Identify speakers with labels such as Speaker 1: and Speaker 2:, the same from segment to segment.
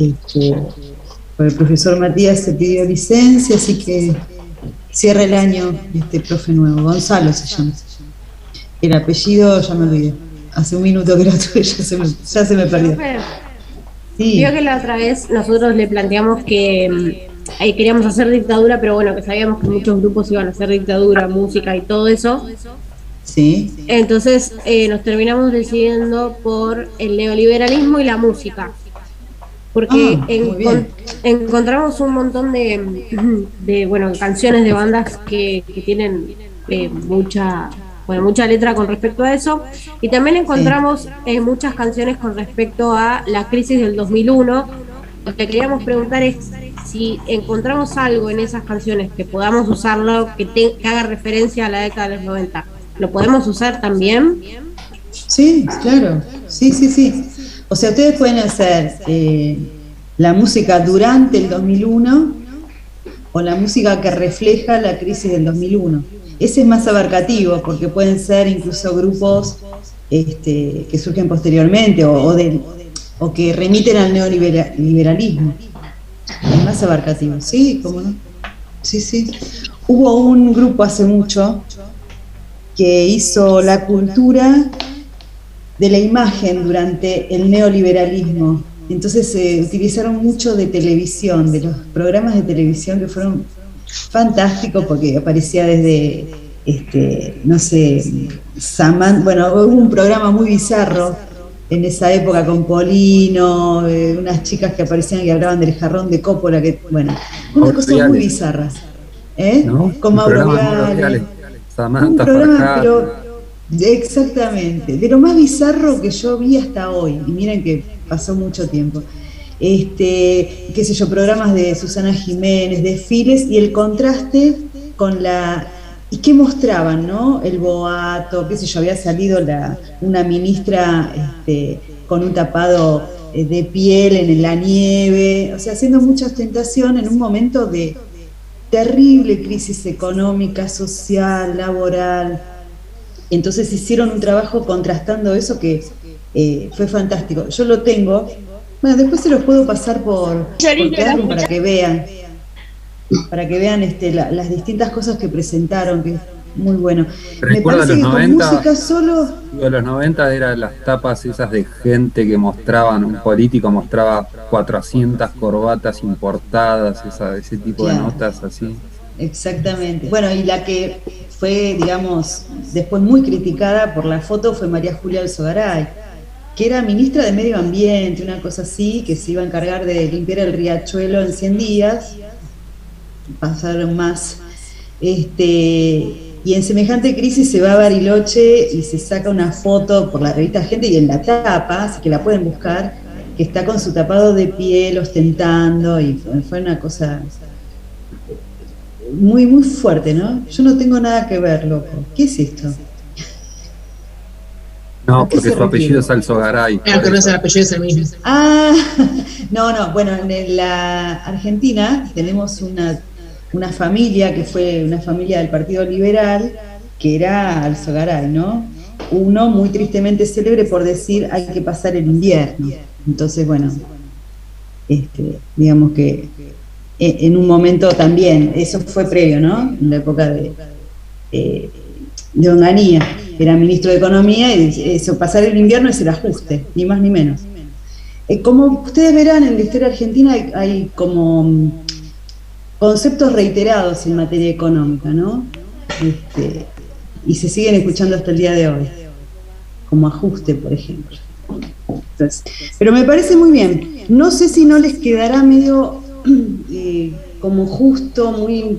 Speaker 1: este, el profesor Matías se pidió licencia, así que cierra el año este profe nuevo, Gonzalo se llama. El apellido ya me olvidé. Hace un minuto que lo tuve, ya se me perdió.
Speaker 2: Profe, vio
Speaker 1: Sí,
Speaker 2: que la otra vez nosotros le planteamos que ahí queríamos hacer dictadura, pero bueno, que sabíamos que muchos grupos iban a hacer dictadura, música y todo eso.
Speaker 1: sí.
Speaker 2: Entonces nos terminamos decidiendo por el neoliberalismo y la música, porque
Speaker 1: Ah, muy bien.
Speaker 2: encontramos un montón de bueno, canciones de bandas que tienen mucha letra con respecto a eso, y también
Speaker 1: Sí.
Speaker 2: encontramos muchas canciones con respecto a la crisis del 2001. Lo que queríamos preguntar es si encontramos algo en esas canciones que podamos usarlo, que haga referencia a la década de los 90. ¿Lo podemos usar también?
Speaker 1: Sí, claro. Sí, sí, sí. O sea, ustedes pueden hacer la música durante el 2001 o la música que refleja la crisis del 2001. Ese es más abarcativo porque pueden ser incluso grupos que surgen posteriormente o que remiten al neoliberalismo. Es más abarcativo, sí, cómo no. Sí, sí. Hubo un grupo hace mucho que hizo la cultura de la imagen durante el neoliberalismo. Entonces se utilizaron mucho de televisión, de los programas de televisión que fueron fantásticos porque aparecía desde, no sé, bueno, hubo un programa muy bizarro en esa época con Polino, unas chicas que aparecían que hablaban del jarrón de Coppola, que, bueno, unas
Speaker 3: Mauro
Speaker 1: cosas muy
Speaker 3: Viale,
Speaker 1: bizarras,
Speaker 3: ¿no?
Speaker 1: con
Speaker 3: El
Speaker 1: Mauro
Speaker 3: programa de Mauro
Speaker 1: Viale.
Speaker 3: Viale,
Speaker 1: Un
Speaker 3: Samantha
Speaker 1: programa,
Speaker 3: Farhat.
Speaker 1: pero exactamente, de lo más bizarro que yo vi hasta hoy, y miren que pasó mucho tiempo. Qué sé yo, programas de Susana Jiménez, desfiles y el contraste con y qué mostraban, ¿no? El boato, qué sé yo, había salido una ministra con un tapado de piel en la nieve, o sea, haciendo mucha ostentación en un momento de terrible crisis económica, social, laboral. Entonces hicieron un trabajo contrastando eso que fue fantástico. Yo lo tengo. Bueno, después se los puedo pasar por Classroom para que vean las distintas cosas que presentaron, que es muy bueno. Me
Speaker 3: Recuerdo
Speaker 1: parece
Speaker 3: los
Speaker 1: que con
Speaker 3: 90,
Speaker 1: música solo,
Speaker 3: digo, los 90 eran las tapas esas de gente que mostraban, un político mostraba 400 corbatas importadas, ese tipo de
Speaker 1: claro,
Speaker 3: notas así.
Speaker 1: exactamente. Bueno, y la que fue, digamos, después muy criticada por la foto fue María Julia Alzogaray, que era ministra de Medio Ambiente, una cosa así, que se iba a encargar de limpiar el riachuelo en 100 días, pasaron más. Y en semejante crisis se va a Bariloche y se saca una foto por la revista Gente y en la tapa, así que la pueden buscar, que está con su tapado de piel ostentando y fue una cosa muy, muy fuerte, ¿no? Yo no tengo nada que ver, loco. ¿Qué es esto? ¿A
Speaker 3: No,
Speaker 1: qué
Speaker 3: porque
Speaker 1: se
Speaker 3: su apellido
Speaker 1: refiere?
Speaker 3: es Alzogaray,
Speaker 4: Claro
Speaker 3: por
Speaker 4: que no es el
Speaker 3: eso.
Speaker 4: apellido, es el mismo.
Speaker 1: Ah, no, no, bueno, en la Argentina tenemos una familia que fue una familia del Partido Liberal, que era Alzogaray, ¿no? Uno muy tristemente célebre por decir hay que pasar el invierno. Entonces, bueno, digamos que en un momento también, eso fue previo, ¿no? En la época eh, de Onganía, era ministro de Economía, y eso, pasar el invierno es el ajuste, ni más ni menos. Como ustedes verán, en la historia argentina hay como conceptos reiterados en materia económica, ¿no? Y se siguen escuchando hasta el día de hoy, como ajuste, por ejemplo. Entonces, pero me parece muy bien. No sé si no les quedará medio como justo, muy...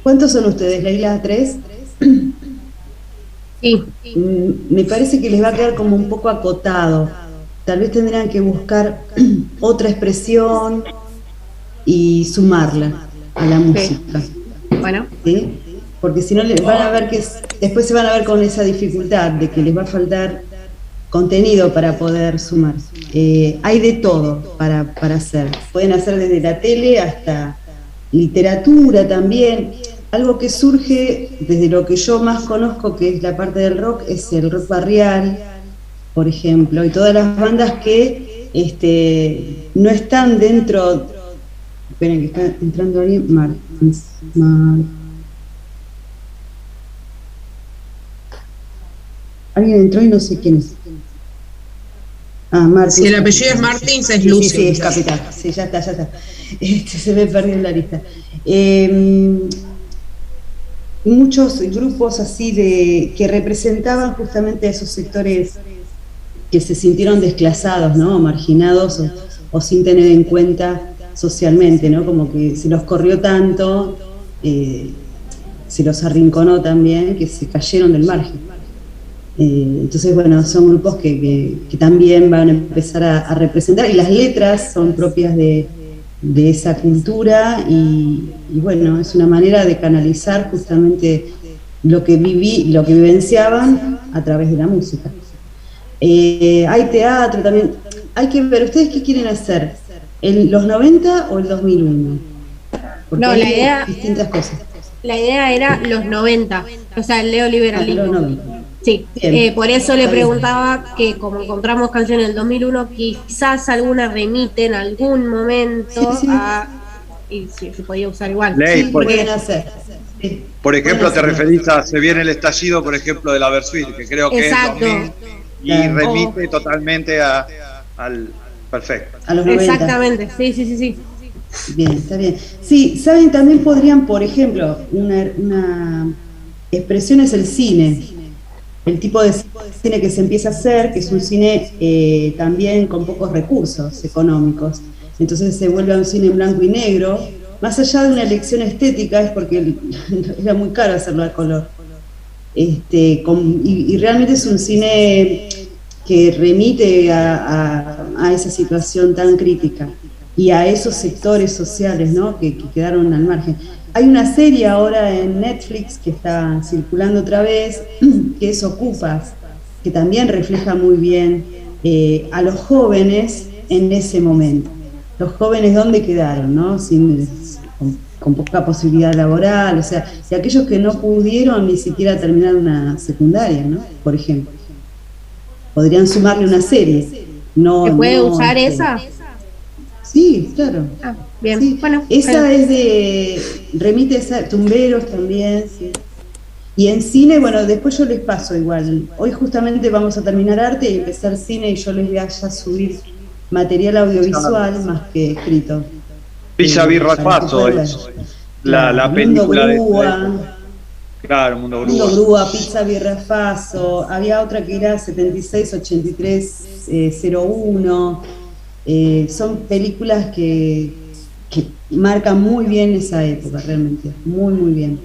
Speaker 1: ¿Cuántos son ustedes, Leila? ¿Tres?
Speaker 2: Sí.
Speaker 1: Me parece que les va a quedar como un poco acotado. Tal vez tendrán que buscar otra expresión y sumarla a la
Speaker 2: Sí.
Speaker 1: música,
Speaker 2: Bueno,
Speaker 1: ¿sí? Porque si no van a ver después se van a ver con esa dificultad de que les va a faltar contenido para poder sumar. Hay de todo para hacer. Pueden hacer desde la tele hasta literatura también. Algo que surge desde lo que yo más conozco, que es la parte del rock, es el rock barrial, por ejemplo, y todas las bandas que no están dentro. Esperen que está entrando alguien. Alguien entró y no sé quién es. Martins.
Speaker 4: Si el apellido es Martins, es Lucio.
Speaker 1: Sí, es Capital. Sí, ya está. Se me perdió en la lista. Muchos grupos así que representaban justamente a esos sectores que se sintieron desclasados, ¿no? Marginados o sin tener en cuenta socialmente, ¿no? Como que se los corrió tanto, se los arrinconó también, que se cayeron del margen. Entonces, bueno, son grupos que también van a empezar a representar, y las letras son propias de esa cultura, y bueno, es una manera de canalizar justamente lo que vivenciaban a través de la música. Hay teatro también, hay que ver, ¿ustedes qué quieren hacer? ¿Los 90 o el 2001? Porque
Speaker 2: no,
Speaker 1: distintas cosas.
Speaker 2: La idea era los 90, o sea, el neoliberalismo.
Speaker 1: Los 90.
Speaker 2: Sí, por eso le preguntaba que como encontramos canciones del 2001, quizás alguna remite en algún momento y si se podía usar igual.
Speaker 5: Ley,
Speaker 1: pueden hacer.
Speaker 5: Por ejemplo, te referís a Se viene el estallido, por ejemplo, de la Versuit, que creo que
Speaker 2: exacto.
Speaker 5: Es 2000, y remite totalmente al perfecto.
Speaker 1: A los 90.
Speaker 2: Exactamente, sí.
Speaker 1: Bien, está bien. Sí, saben, también podrían, por ejemplo, una expresión es el cine. El tipo de cine que se empieza a hacer, que es un cine también con pocos recursos económicos. Entonces se vuelve a un cine en blanco y negro. Más allá de una elección estética, es porque era muy caro hacerlo a color. Y realmente es un cine que remite a esa situación tan crítica y a esos sectores sociales, ¿no? que quedaron al margen. Hay una serie ahora en Netflix que está circulando otra vez, que es Ocupas, que también refleja muy bien a los jóvenes en ese momento. Los jóvenes, ¿dónde quedaron? ¿No? Con poca posibilidad laboral, o sea, de aquellos que no pudieron ni siquiera terminar una secundaria, ¿no? Por ejemplo. Podrían sumarle una serie.
Speaker 2: ¿Se puede usar esa?
Speaker 1: Sí, claro.
Speaker 2: Bien,
Speaker 1: sí.
Speaker 2: Bueno.
Speaker 1: Esa remite a Tumberos también, sí. Y en cine, bueno, después yo les paso igual. Hoy justamente vamos a terminar arte y empezar cine, y yo les voy a ya subir material audiovisual más que escrito.
Speaker 5: Pisa Birra Paso es la película
Speaker 1: Grúa,
Speaker 5: claro, Mundo Grúa.
Speaker 1: Mundo Grúa, Pizza Birra Faso. Había otra que era 76-83-01. Son películas que marcan muy bien esa época, realmente, muy, muy bien.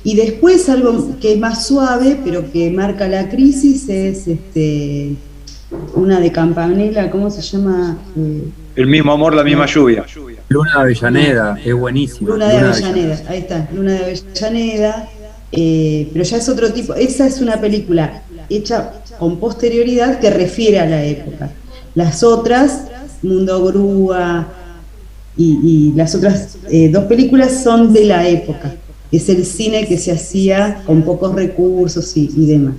Speaker 1: Y después algo que es más suave, pero que marca la crisis, es una de Campanella, ¿cómo se llama?
Speaker 5: El mismo amor, la misma lluvia.
Speaker 3: Luna de Avellaneda, es buenísimo.
Speaker 1: Luna de Avellaneda, ahí está, Luna de Avellaneda, pero ya es otro tipo. Esa es una película hecha con posterioridad que refiere a la época. Las otras, Mundo Grúa y las otras dos películas son de la época. Es el cine que se hacía con pocos recursos y demás.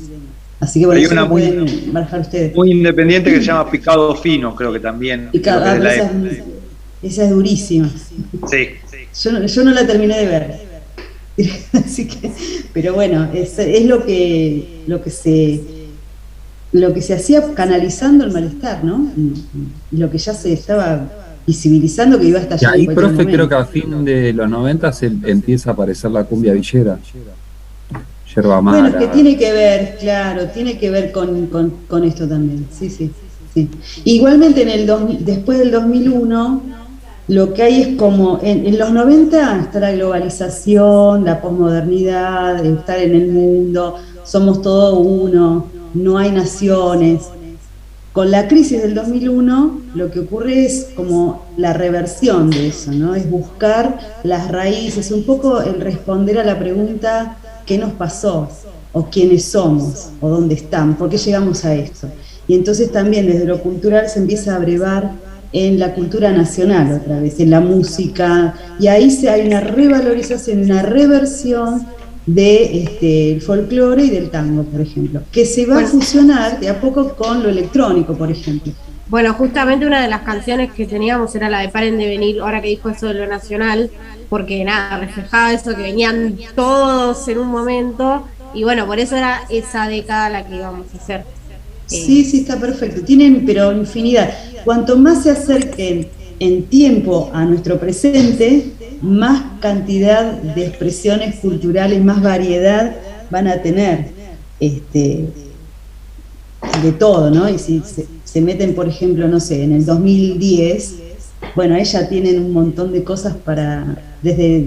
Speaker 1: Así que bueno,
Speaker 5: hay
Speaker 1: eso
Speaker 5: una
Speaker 1: lo pueden manejar ustedes.
Speaker 5: Muy independiente que se llama Picado Fino, creo que también.
Speaker 1: Picado, esa es durísima.
Speaker 5: Sí.
Speaker 1: Yo no la terminé de ver. Así que, pero bueno, es lo que se hacía canalizando el malestar, ¿no? Y lo que ya se estaba visibilizando que iba a estallar.
Speaker 3: Y ahí, profe, creo que a fin de los 90 se empieza a aparecer la cumbia villera. Yerba mala.
Speaker 1: Bueno, es que tiene que ver, claro, tiene que ver con esto también. Sí. Igualmente después del 2001, lo que hay es como, en los 90 está la globalización, la posmodernidad, estar en el mundo, somos todo uno, no hay naciones. Con la crisis del 2001, lo que ocurre es como la reversión de eso, ¿no? Es buscar las raíces, un poco el responder a la pregunta ¿qué nos pasó? ¿O quiénes somos? ¿O dónde están? ¿Por qué llegamos a esto? Y entonces también desde lo cultural se empieza a brevar en la cultura nacional otra vez, en la música, y ahí hay una revalorización, una reversión del folclore y del tango, por ejemplo, que se va a fusionar de a poco con lo electrónico, por ejemplo.
Speaker 2: Bueno, justamente una de las canciones que teníamos era la de Paren de Venir, ahora que dijo eso de lo nacional, porque nada, reflejaba eso que venían todos en un momento, y bueno, por eso era esa década la que íbamos a hacer.
Speaker 1: Sí, sí, está perfecto. Tienen, pero infinidad. Cuanto más se acerquen en tiempo a nuestro presente, más cantidad de expresiones culturales, más variedad van a tener. De todo, ¿no? Y si se meten, por ejemplo, no sé, en el 2010, bueno, ahí ya tienen un montón de cosas para, desde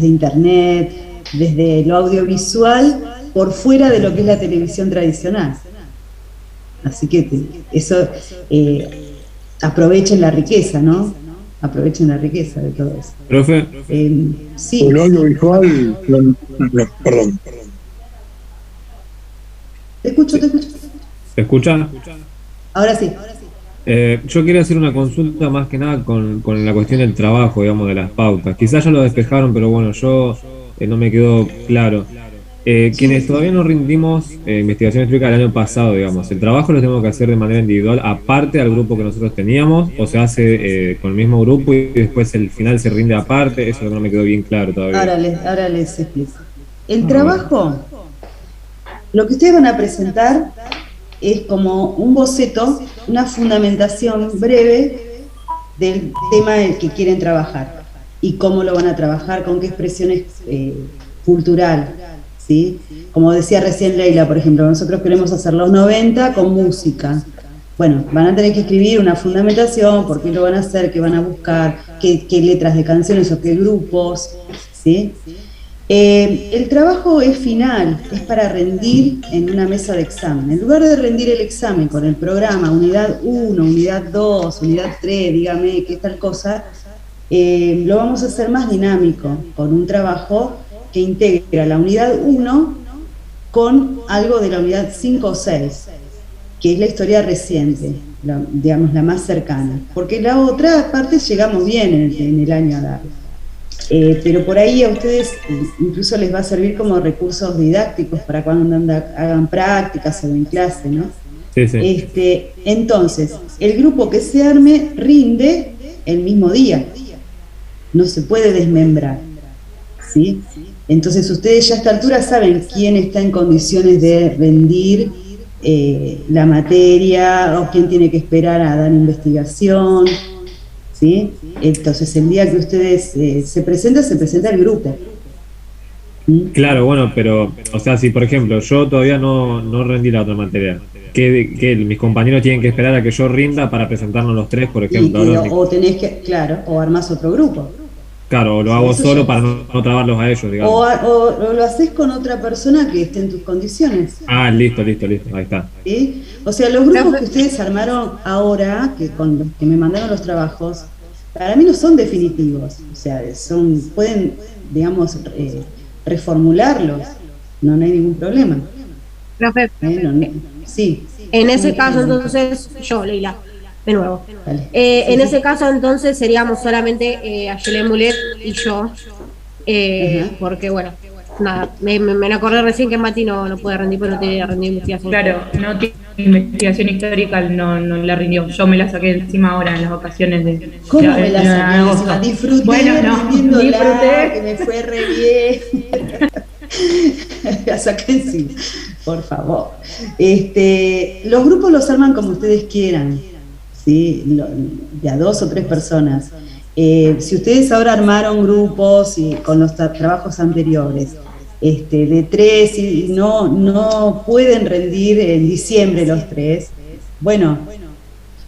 Speaker 1: internet, desde lo audiovisual, por fuera de lo que es la televisión tradicional. Así que eso, aprovechen la riqueza, ¿no? Aprovechen la riqueza de todo eso.
Speaker 6: Profe.
Speaker 1: Sí.
Speaker 7: El audiovisual, perdón.
Speaker 1: Te escucho.
Speaker 6: ¿Se escucha?
Speaker 1: Ahora sí.
Speaker 6: Yo quería hacer una consulta más que nada con la cuestión del trabajo, digamos, de las pautas. Quizás ya lo despejaron, pero bueno, yo no me quedó claro. Quienes todavía no rindimos investigación histórica el año pasado, digamos, ¿el trabajo lo tenemos que hacer de manera individual aparte al grupo que nosotros teníamos o se hace con el mismo grupo y después el final se rinde aparte? Eso no me quedó bien claro todavía.
Speaker 1: Ahora les explico. El trabajo, lo que ustedes van a presentar es como un boceto, una fundamentación breve del tema del que quieren trabajar y cómo lo van a trabajar, con qué expresiones cultural, ¿sí? Como decía recién Leila, por ejemplo, nosotros queremos hacer los 90 con música. Bueno, van a tener que escribir una fundamentación, por qué lo van a hacer, qué van a buscar, qué letras de canciones o qué grupos, ¿sí? El trabajo es final, es para rendir en una mesa de examen. En lugar de rendir el examen con el programa unidad 1, unidad 2, unidad 3, dígame qué tal cosa, lo vamos a hacer más dinámico, con un trabajo que integra la unidad 1 con algo de la unidad 5 o 6, que es la historia reciente, digamos la más cercana. Porque la otra parte llegamos bien en el año a darla. Pero por ahí a ustedes incluso les va a servir como recursos didácticos para cuando hagan prácticas o en clase, ¿no?
Speaker 6: Sí, sí.
Speaker 1: Entonces, el grupo que se arme rinde el mismo día, no se puede desmembrar, ¿sí? Entonces ustedes ya a esta altura saben quién está en condiciones de rendir la materia o quién tiene que esperar a dar investigación, ¿sí? Entonces el día que ustedes se presenta el grupo.
Speaker 6: Claro, bueno, pero, o sea, si por ejemplo yo todavía no rendí la otra materia, ¿qué mis compañeros tienen que esperar a que yo rinda para presentarnos los tres, por ejemplo?
Speaker 1: O tenés que, claro, o armás otro grupo.
Speaker 6: Claro, o lo hago solo para no trabarlos a ellos, digamos.
Speaker 1: O lo haces con otra persona que esté en tus condiciones.
Speaker 6: Ah, listo, ahí está.
Speaker 1: ¿Sí? O sea, los grupos que ustedes armaron ahora, que me mandaron los trabajos, para mí no son definitivos. O sea, pueden, digamos, reformularlos. No hay ningún problema.
Speaker 2: Profe,
Speaker 1: sí.
Speaker 2: En ese caso, entonces, yo, Leila, de nuevo.
Speaker 1: Vale.
Speaker 2: En ese caso, entonces, seríamos solamente Ayelén Mulet y yo, porque, bueno, nada, me acordé recién que Mati no puede rendir, pero no tiene rendir investigación.
Speaker 8: Claro, no tiene investigación histórica, no la rindió. Yo me la saqué encima ahora en las vacaciones de
Speaker 1: ¿Cómo me la saqué encima? Disfruté, disfruté, que me fue re bien. La saqué encima, por favor. Los grupos los arman como ustedes quieran, ¿sí? De a 2 o 3 personas. Si ustedes ahora armaron grupos y con los trabajos anteriores, de 3 y no pueden rendir en diciembre los 3, bueno,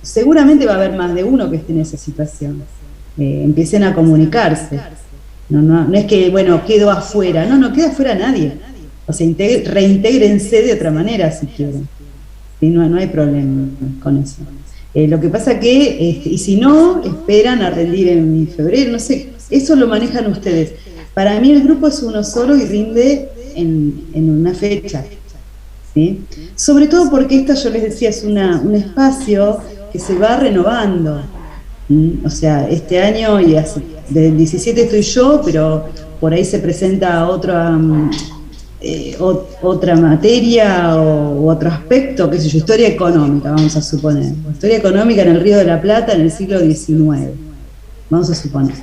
Speaker 1: seguramente va a haber más de uno que esté en esa situación. Empiecen a comunicarse. No es que, bueno, quedo afuera. No queda afuera nadie. O sea, reintégrense de otra manera si quieren. ¿Sí? No hay problema con eso. Lo que pasa que, y si no, esperan a rendir en febrero, no sé, eso lo manejan ustedes. Para mí el grupo es uno solo y rinde en una fecha, ¿sí? Sobre todo porque esta, yo les decía, es un espacio que se va renovando. O sea, este año, y desde el 17 estoy yo, pero por ahí se presenta otra otra materia o otro aspecto, qué sé yo, historia económica, vamos a suponer. Historia económica en el Río de la Plata en el siglo XIX, vamos a suponer.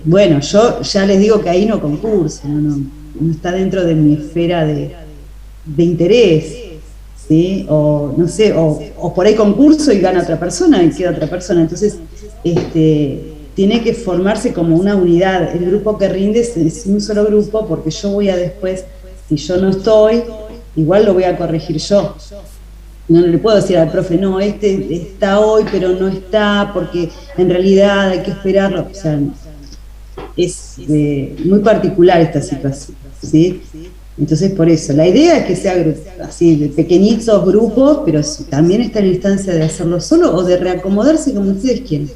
Speaker 1: Bueno, yo ya les digo que ahí no concurso, no está dentro de mi esfera de interés, ¿sí? O no sé, o por ahí concurso y gana otra persona y queda otra persona. Entonces, tiene que formarse como una unidad. El grupo que rinde es un solo grupo, porque yo voy a después, si yo no estoy, igual lo voy a corregir yo. No le puedo decir al profe, no, está hoy, pero no está, porque en realidad hay que esperarlo. O sea, es muy particular esta situación, ¿sí? Entonces, por eso, la idea es que sea así, de pequeñitos grupos, pero también está en la instancia de hacerlo solo o de reacomodarse como ustedes quieran,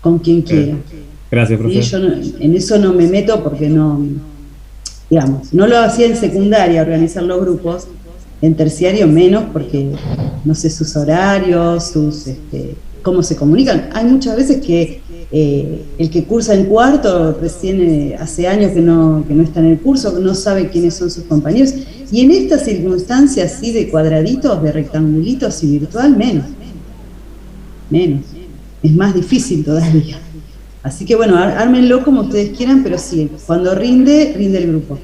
Speaker 1: con quien quieran.
Speaker 6: Gracias, profe.
Speaker 1: Y yo en eso no me meto porque no, digamos, no lo hacía en secundaria organizar los grupos, en terciario menos, porque no sé sus horarios, cómo se comunican. Hay muchas veces que el que cursa en cuarto recién hace años que no está en el curso, que no sabe quiénes son sus compañeros. Y en estas circunstancias así de cuadraditos, de rectangulitos y virtual, menos. Es más difícil todavía. Así que bueno, ármenlo como ustedes quieran, pero sí, cuando rinde el grupo.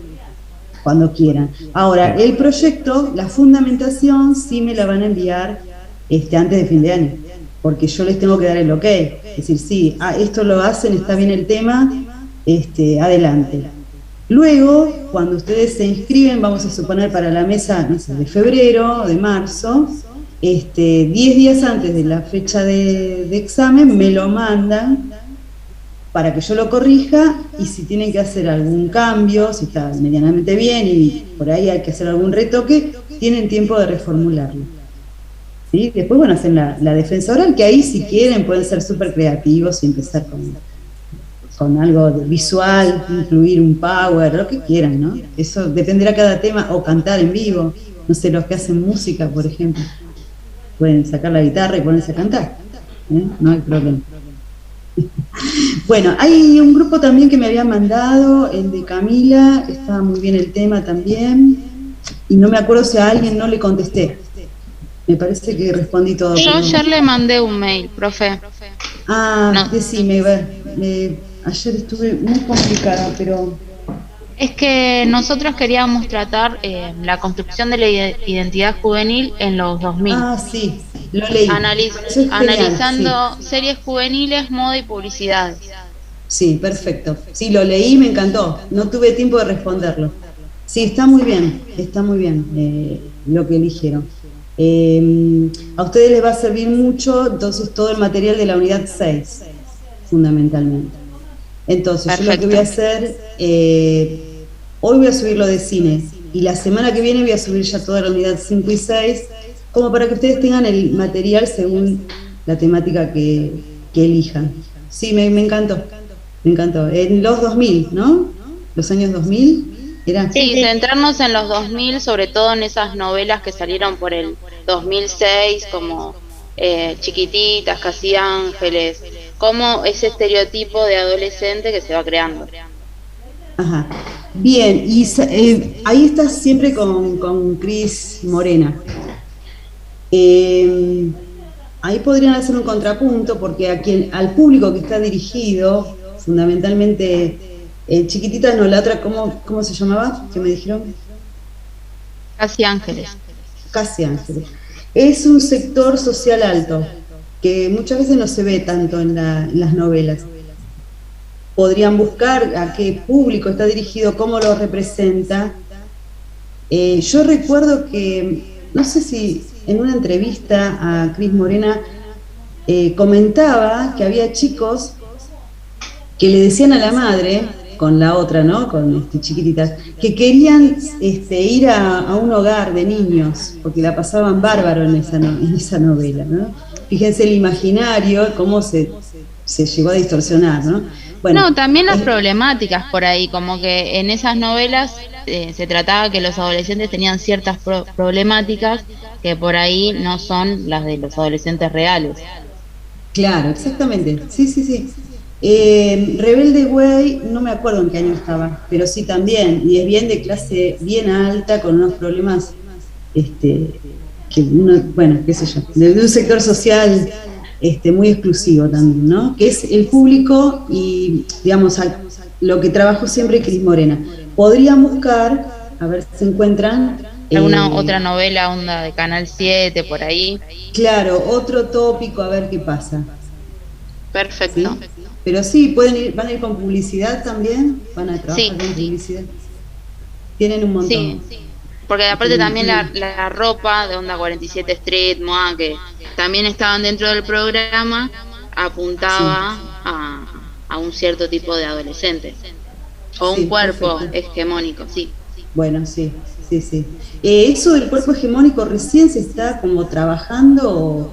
Speaker 1: Cuando quieran. Ahora, el proyecto, la fundamentación, sí me la van a enviar antes de fin de año, porque yo les tengo que dar el ok. Es decir, sí, esto lo hacen, está bien el tema, adelante. Luego, cuando ustedes se inscriben, vamos a suponer para la mesa, no sé, de febrero, de marzo, 10 días antes de la fecha de examen, me lo mandan para que yo lo corrija, y si tienen que hacer algún cambio, si está medianamente bien y por ahí hay que hacer algún retoque, tienen tiempo de reformularlo. ¿Sí? Después, bueno, hacen la defensa oral, que ahí si quieren pueden ser súper creativos y empezar con algo visual, incluir un power, lo que quieran, ¿no? Eso dependerá cada tema, o cantar en vivo, no sé, los que hacen música, por ejemplo, pueden sacar la guitarra y ponerse a cantar, no hay problema. Bueno, hay un grupo también que me había mandado, el de Camila, estaba muy bien el tema también, y no me acuerdo si a alguien no le contesté. Me parece que respondí todo.
Speaker 9: Yo ayer le mandé un mail, profe.
Speaker 1: No. Decime, ayer estuve muy complicada, pero...
Speaker 9: Es que nosotros queríamos tratar la construcción de la identidad juvenil en los 2000.
Speaker 1: Sí, lo leí.
Speaker 9: Analizando series juveniles, moda y publicidad.
Speaker 1: Sí, perfecto. Sí, lo leí, me encantó. No tuve tiempo de responderlo. Sí, está muy bien lo que eligieron. A ustedes les va a servir mucho, entonces, todo el material de la unidad 6, fundamentalmente. Entonces, perfecto. Yo lo que voy a hacer, hoy voy a subir lo de cine, y la semana que viene voy a subir ya toda la unidad 5 y 6, como para que ustedes tengan el material según la temática que elijan. Sí, me encantó, En los 2000, ¿no? Los años 2000.
Speaker 9: Sí, centrarnos en los 2000, sobre todo en esas novelas que salieron por el 2006, como Chiquititas, Casi Ángeles, como ese estereotipo de adolescente que se va creando.
Speaker 1: Ajá. Bien, y ahí estás siempre con Cris Morena. Ahí podrían hacer un contrapunto, porque al público que está dirigido, fundamentalmente... Chiquititas, no, la otra, ¿cómo se llamaba? ¿Qué me dijeron?
Speaker 9: Casi Ángeles.
Speaker 1: Casi Ángeles. Es un sector social alto, que muchas veces no se ve tanto en las novelas. Podrían buscar a qué público está dirigido, cómo lo representa. Yo recuerdo que, no sé si en una entrevista a Cris Morena comentaba que había chicos que le decían a la madre, con la otra, ¿no? Con Chiquititas, que querían ir a un hogar de niños, porque la pasaban bárbaro en esa novela, ¿no? Fíjense el imaginario, cómo se llegó a distorsionar, ¿no? Bueno,
Speaker 9: también las problemáticas por ahí, como que en esas novelas se trataba que los adolescentes tenían ciertas problemáticas que por ahí no son las de los adolescentes reales.
Speaker 1: Claro, exactamente, sí. Rebelde Way, no me acuerdo en qué año estaba, pero sí también, y es bien de clase bien alta, con unos problemas, que uno, bueno, qué sé yo, de un sector social muy exclusivo también, ¿no? Que es el público y, digamos, lo que trabajó siempre Cris Morena. Podrían buscar, a ver si se encuentran.
Speaker 9: ¿Alguna otra novela onda de Canal 7 por ahí?
Speaker 1: Claro, otro tópico, a ver qué pasa.
Speaker 9: Perfecto.
Speaker 1: ¿Sí? Pero sí, van a ir con publicidad también, van a trabajar con publicidad. Tienen un montón.
Speaker 9: Sí, porque aparte también la ropa de onda 47 Street, MOA, que también estaban dentro del programa, apuntaba a un cierto tipo de adolescente. O un cuerpo hegemónico, sí.
Speaker 1: Bueno, sí. Eso del cuerpo hegemónico recién se está como trabajando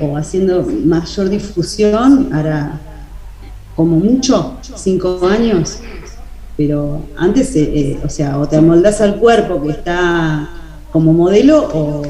Speaker 1: o haciendo mayor difusión, hará como mucho 5 años, pero antes, o sea, o te amoldás al cuerpo que está como modelo o,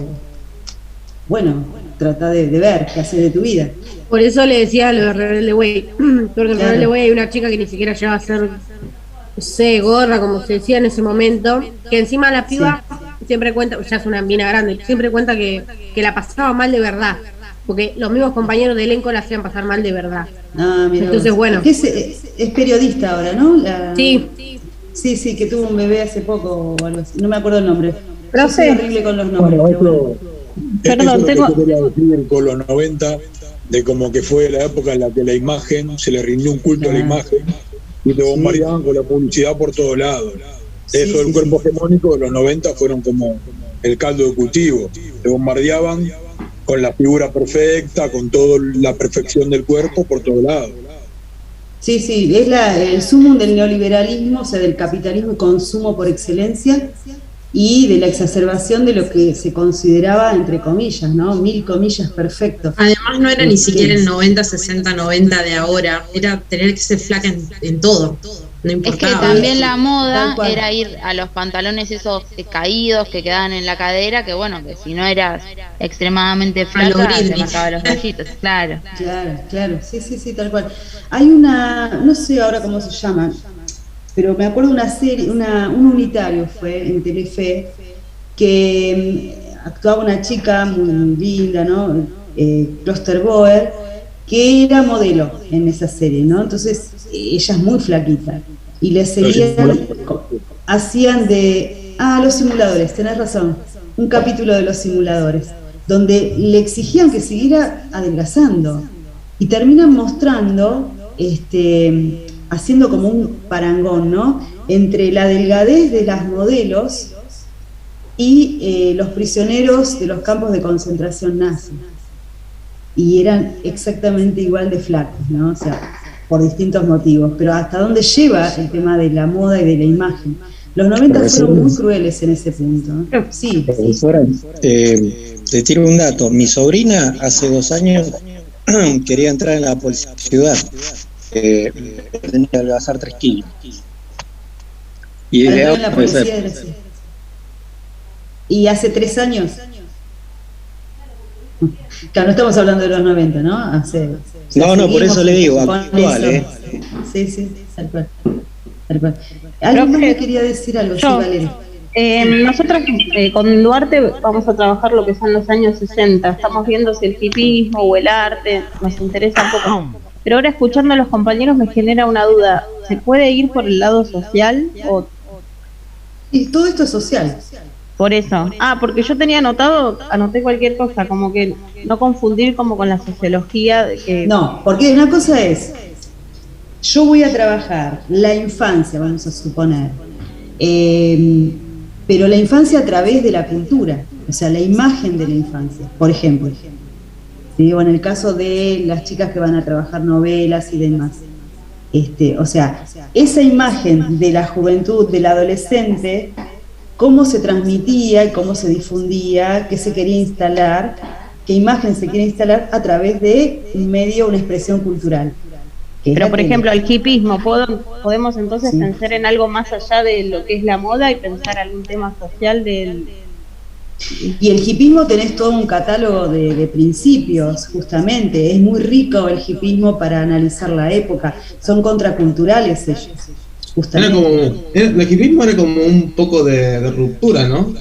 Speaker 1: bueno, trata de ver qué haces de tu vida.
Speaker 2: Por eso le decía lo de Rebelde Way, porque en Rebelde Way hay una chica que ni siquiera llega a ser, no sé, gorra, como se decía en ese momento, que encima la piba siempre cuenta, ya es una mina grande, siempre cuenta que la pasaba mal de verdad, porque los mismos compañeros de elenco la hacían pasar mal de verdad.
Speaker 1: Ah, mira.
Speaker 2: Entonces, bueno.
Speaker 1: Es periodista ahora, ¿no?
Speaker 2: Sí.
Speaker 1: Sí, que tuvo un bebé hace poco o algo así. No me acuerdo el nombre.
Speaker 2: Pero
Speaker 1: soy horrible con los nombres.
Speaker 7: Perdón, tengo que decir con los 90, de como que fue la época en la que la imagen, se le rindió un culto a la imagen y te bombardeaban con la publicidad por todos lados. Eso del cuerpo hegemónico de los 90 fueron como el caldo de cultivo. Te bombardeaban con la figura perfecta, con toda la perfección del cuerpo por todos lados.
Speaker 1: Sí, es el sumum del neoliberalismo, o sea, del capitalismo y consumo por excelencia, y de la exacerbación de lo que se consideraba, entre comillas, ¿no? 1000 comillas, perfecto.
Speaker 4: Además no era ni siquiera el 90, 60, 90 de ahora, era tener que ser flaca en todo. No importaba.
Speaker 9: Es que también la moda era ir a los pantalones esos caídos que quedaban en la cadera, que bueno, que si no eras extremadamente flaca, te marcaba los rayitos, claro.
Speaker 1: Claro, sí, tal cual. Hay una, no sé ahora cómo se llama, pero me acuerdo de una serie, un unitario fue en Telefe, que actuaba una chica muy linda, ¿no? Klosterboer, que era modelo en esa serie, ¿no? Entonces ella es muy flaquita y le seguían, hacían los simuladores, tenés razón, un capítulo de los simuladores, donde le exigían que siguiera adelgazando y terminan mostrando, haciendo como un parangón, ¿no? Entre la delgadez de las modelos y los prisioneros de los campos de concentración nazis. Y eran exactamente igual de flacos, ¿no? O sea, por distintos motivos, pero hasta dónde lleva el tema de la moda y de la imagen. Los 90 fueron muy crueles en ese punto, ¿no? Sí.
Speaker 10: Profesora, te tiro un dato. Mi sobrina hace 2 años quería entrar en la policía ciudad. Tenía que adelgazar 3 kilos. Y
Speaker 1: en la policía ¿Y hace 3 años? Claro, no estamos hablando de los 90, ¿no?
Speaker 10: No, por eso le digo, actual,
Speaker 1: Sí, tal cual. ¿Alguien más me quería decir algo? Sí, Valeria.
Speaker 11: Nosotros con Duarte vamos a trabajar lo que son los años 60. Estamos viendo si el hipismo o el arte nos interesa un poco. Pero ahora escuchando a los compañeros me genera una duda. ¿Se puede ir por el lado social?
Speaker 1: Y todo esto es social.
Speaker 11: Por eso. Porque yo tenía anoté cualquier cosa, como que no confundir como con la sociología de que...
Speaker 1: No, porque una cosa es, yo voy a trabajar la infancia, vamos a suponer, pero la infancia a través de la cultura, o sea, la imagen de la infancia, por ejemplo. ¿Sí? O en el caso de las chicas que van a trabajar novelas y demás. O sea, esa imagen de la juventud, del adolescente, cómo se transmitía y cómo se difundía, qué se quería instalar, qué imagen se quiere instalar a través de un medio, una expresión cultural.
Speaker 11: Pero por ejemplo, el hipismo, podemos entonces pensar en algo más allá de lo que es la moda y pensar algún tema social del...
Speaker 1: Y el hipismo tenés todo un catálogo de principios, justamente. Es muy rico el hipismo para analizar la época. Son contraculturales ellos, justamente.
Speaker 12: El hipismo era como un poco de ruptura, ¿no?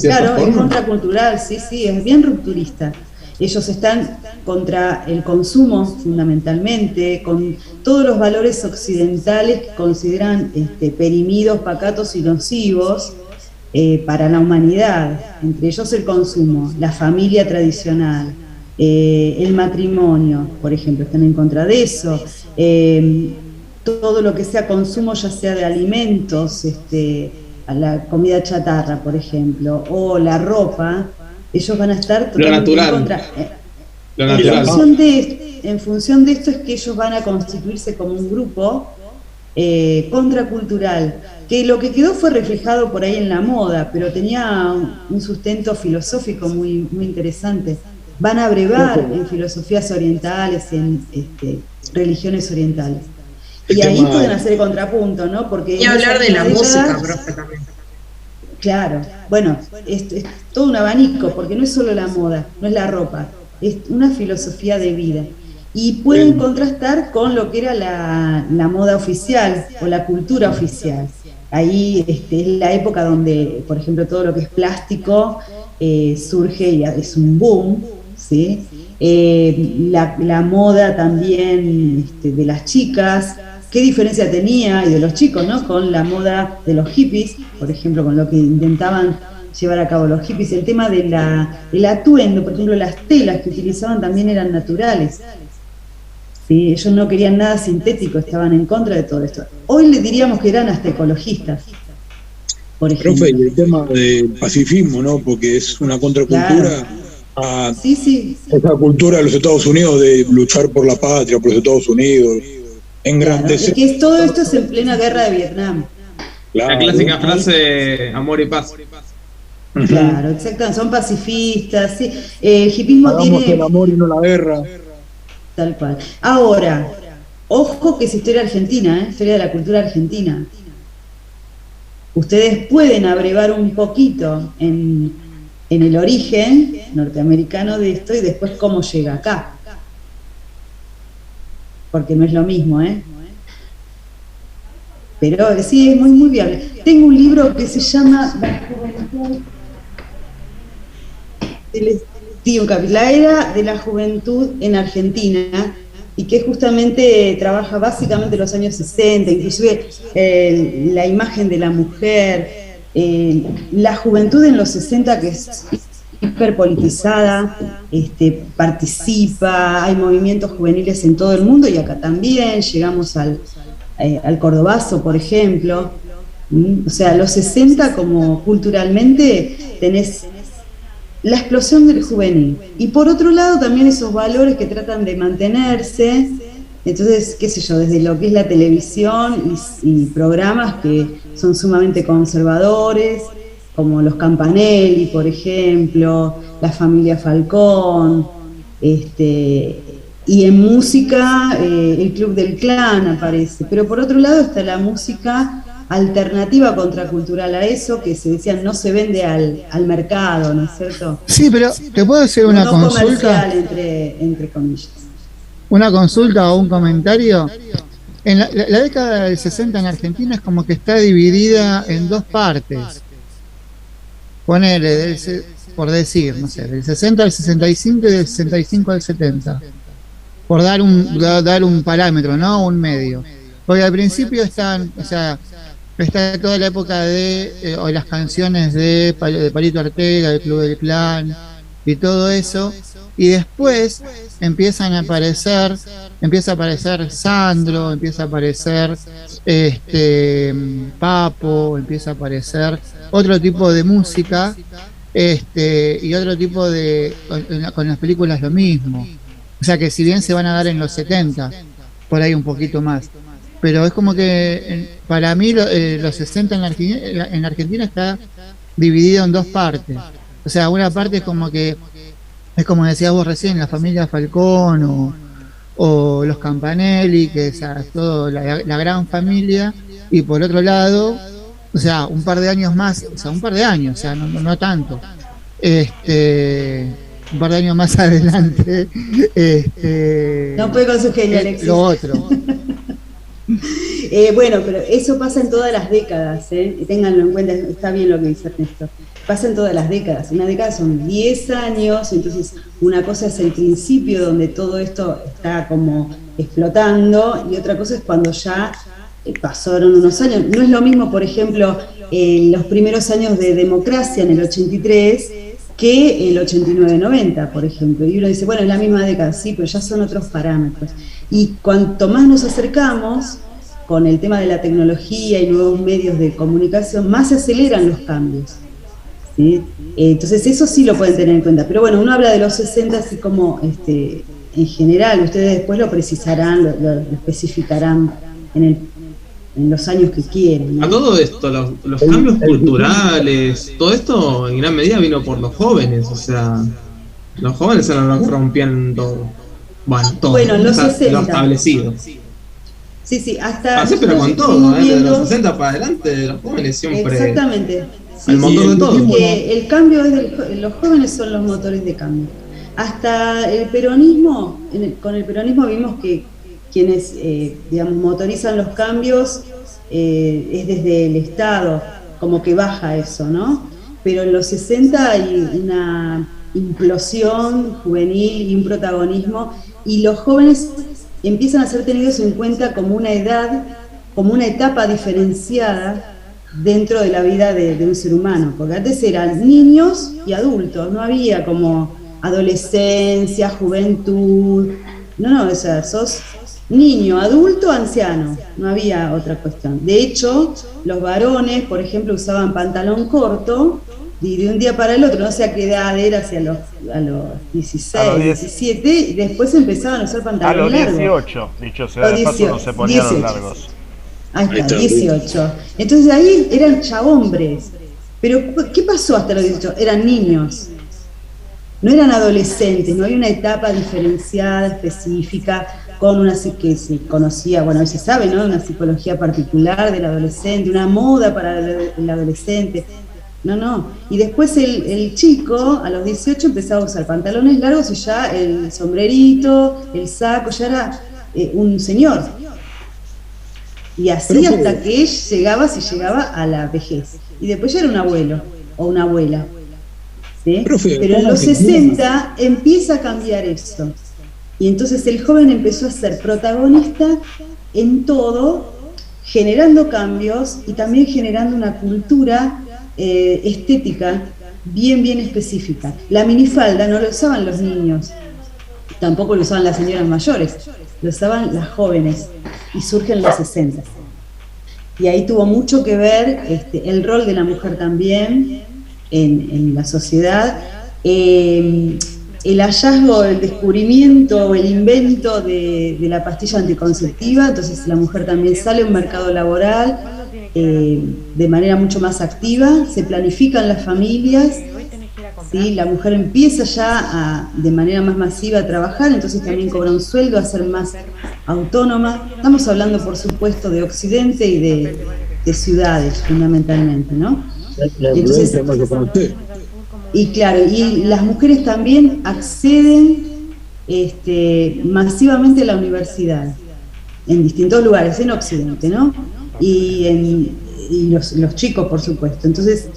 Speaker 1: Claro, es contracultural, sí, es bien rupturista. Ellos están contra el consumo, fundamentalmente, con todos los valores occidentales que consideran perimidos, pacatos y nocivos para la humanidad, entre ellos el consumo, la familia tradicional, el matrimonio, por ejemplo, están en contra de eso, todo lo que sea consumo, ya sea de alimentos, a la comida chatarra, por ejemplo, o la ropa, ellos van a estar totalmente en contra. En función de esto es que ellos van a constituirse como un grupo contracultural, que lo que quedó fue reflejado por ahí en la moda, pero tenía un sustento filosófico muy, muy interesante. Van a brevar en filosofías orientales, en religiones orientales. Y ahí pueden hacer el contrapunto, ¿no? Porque
Speaker 4: y hablar de la música, profe, también.
Speaker 1: Claro, bueno, es todo un abanico, porque no es solo la moda, no es la ropa, es una filosofía de vida. Y pueden contrastar con lo que era la moda oficial o la cultura oficial. Ahí es la época donde, por ejemplo, todo lo que es plástico surge y es un boom, ¿sí? La moda también de las chicas, qué diferencia tenía, y de los chicos, ¿no? Con la moda de los hippies, por ejemplo, con lo que intentaban llevar a cabo los hippies. El tema del atuendo, por ejemplo, las telas que utilizaban también eran naturales. ¿Sí? Ellos no querían nada sintético, estaban en contra de todo esto. Hoy le diríamos que eran hasta ecologistas, por ejemplo.
Speaker 7: Profe, y el tema del pacifismo, ¿no? Porque es una contracultura a esa cultura de los Estados Unidos de luchar por la patria, por los Estados Unidos.
Speaker 1: Es que todo esto es en plena guerra de Vietnam.
Speaker 12: La clásica frase amor y paz.
Speaker 1: Claro, exacto, son pacifistas, sí. El hipismo
Speaker 7: hagamos el amor y no la guerra.
Speaker 1: Tal cual. Ahora, ojo que es historia argentina, historia de la cultura argentina. Ustedes pueden abrevar un poquito en el origen norteamericano de esto y después cómo llega acá. Porque no es lo mismo, Pero sí, es muy, muy viable. Tengo un libro que se llama La era de la juventud en Argentina, y que justamente trabaja básicamente los años 60, inclusive la imagen de la mujer, la juventud en los 60 que es hiperpolitizada, participa, hay movimientos juveniles en todo el mundo y acá también, llegamos al cordobazo, por ejemplo. O sea, los 60 como culturalmente tenés la explosión del juvenil. Y por otro lado también esos valores que tratan de mantenerse. Entonces, qué sé yo, desde lo que es la televisión y programas que son sumamente conservadores, como los Campanelli, por ejemplo, la familia Falcón, y en música el Club del Clan aparece. Pero por otro lado está la música alternativa contracultural a eso, que se decía no se vende al mercado, ¿no es cierto?
Speaker 13: Sí, pero te puedo hacer una consulta.
Speaker 1: Entre comillas.
Speaker 13: Una consulta o un comentario. En la década del 60 en Argentina es como que está dividida en dos partes. Ponele, por decir, no sé, del 60 al 65 y del 65 al 70. Por dar un parámetro, ¿no? Un medio. Porque al principio están, o sea, está toda la época o las canciones de Palito Ortega, del Club del Clan y todo eso, y después empieza a aparecer Sandro, empieza a aparecer Papo, empieza a aparecer otro tipo de música, y otro tipo con las películas lo mismo. O sea que si bien se van a dar en los 70, por ahí un poquito más, pero es como que para mí los 60 en Argentina está dividido en dos partes. O sea, una parte es como que, es como decías vos recién, la familia Falcón o los Campanelli, que es toda la gran familia, y por otro lado, o sea, un par de años más, o sea, no tanto, un par de años más adelante,
Speaker 1: no puede con su genio, Alexis.
Speaker 13: Lo otro.
Speaker 1: Bueno, pero eso pasa en todas las décadas, ténganlo en cuenta, está bien lo que dice Ernesto. Pasa en todas las décadas. Una década son 10 años, entonces una cosa es el principio donde todo esto está como explotando, y otra cosa es cuando ya pasaron unos años. No es lo mismo, por ejemplo, los primeros años de democracia en el 83 que el 89-90, por ejemplo. Y uno dice, bueno, es la misma década, sí, pero ya son otros parámetros. Y cuanto más nos acercamos con el tema de la tecnología y nuevos medios de comunicación, más se aceleran los cambios, ¿sí? Entonces eso sí lo pueden tener en cuenta. Pero bueno, uno habla de los 60 así como en general, ustedes después lo precisarán, lo especificarán en los años que quieren, ¿no?
Speaker 12: A todo esto, los cambios culturales, todo esto en gran medida vino por los jóvenes, o sea, los jóvenes eran los que rompían todo. Bueno,
Speaker 1: en los 60.
Speaker 12: Lo establecido.
Speaker 1: Sí, hasta...
Speaker 12: Así, pero con todo, de los 60 para adelante, los jóvenes siempre...
Speaker 1: Exactamente.
Speaker 12: El motor de todo.
Speaker 1: El cambio es los jóvenes son los motores de cambio. Hasta el peronismo, con el peronismo vimos que quienes, digamos, motorizan los cambios es desde el Estado, como que baja eso, ¿no? Pero en los 60 hay una implosión juvenil y un protagonismo, y los jóvenes empiezan a ser tenidos en cuenta como una edad, como una etapa diferenciada dentro de la vida de un ser humano, porque antes eran niños y adultos, no había como adolescencia, juventud, no, o sea, sos niño, adulto, anciano, no había otra cuestión. De hecho, los varones, por ejemplo, usaban pantalón corto, y de un día para el otro, no sé a qué edad era, hacia los 16, 17, y después empezaban a usar pantalones largos.
Speaker 14: A los 18, dicho sea de paso, no se ponían los largos.
Speaker 1: Ahí está, 18. Entonces ahí eran ya hombres. Pero ¿qué pasó hasta los 18? Eran niños. No eran adolescentes, no había una etapa diferenciada, específica, con una que se conocía, bueno, hoy se sabe, ¿no? Una psicología particular del adolescente, una moda para el adolescente. No. Y después el chico, a los 18, empezaba a usar pantalones largos y ya el sombrerito, el saco, ya era un señor. Y así hasta que llegaba a la vejez. Y después ya era un abuelo o una abuela. ¿Sí? Pero en los 60 empieza a cambiar eso. Y entonces el joven empezó a ser protagonista en todo, generando cambios y también generando una cultura estética bien específica. La minifalda no lo usaban los niños, tampoco lo usaban las señoras mayores, lo usaban las jóvenes, y surge en los 60. Y ahí tuvo mucho que ver el rol de la mujer también en la sociedad. El hallazgo, el descubrimiento, el invento de la pastilla anticonceptiva, entonces la mujer también sale a un mercado laboral de manera mucho más activa, se planifican las familias, ¿sí? La mujer empieza ya de manera más masiva a trabajar, entonces también cobra un sueldo, a ser más autónoma. Estamos hablando, por supuesto, de Occidente y de ciudades, fundamentalmente, ¿no? Entonces, y claro, y las mujeres también acceden masivamente a la universidad, en distintos lugares, en Occidente, ¿no? Y los chicos, por supuesto. Entonces,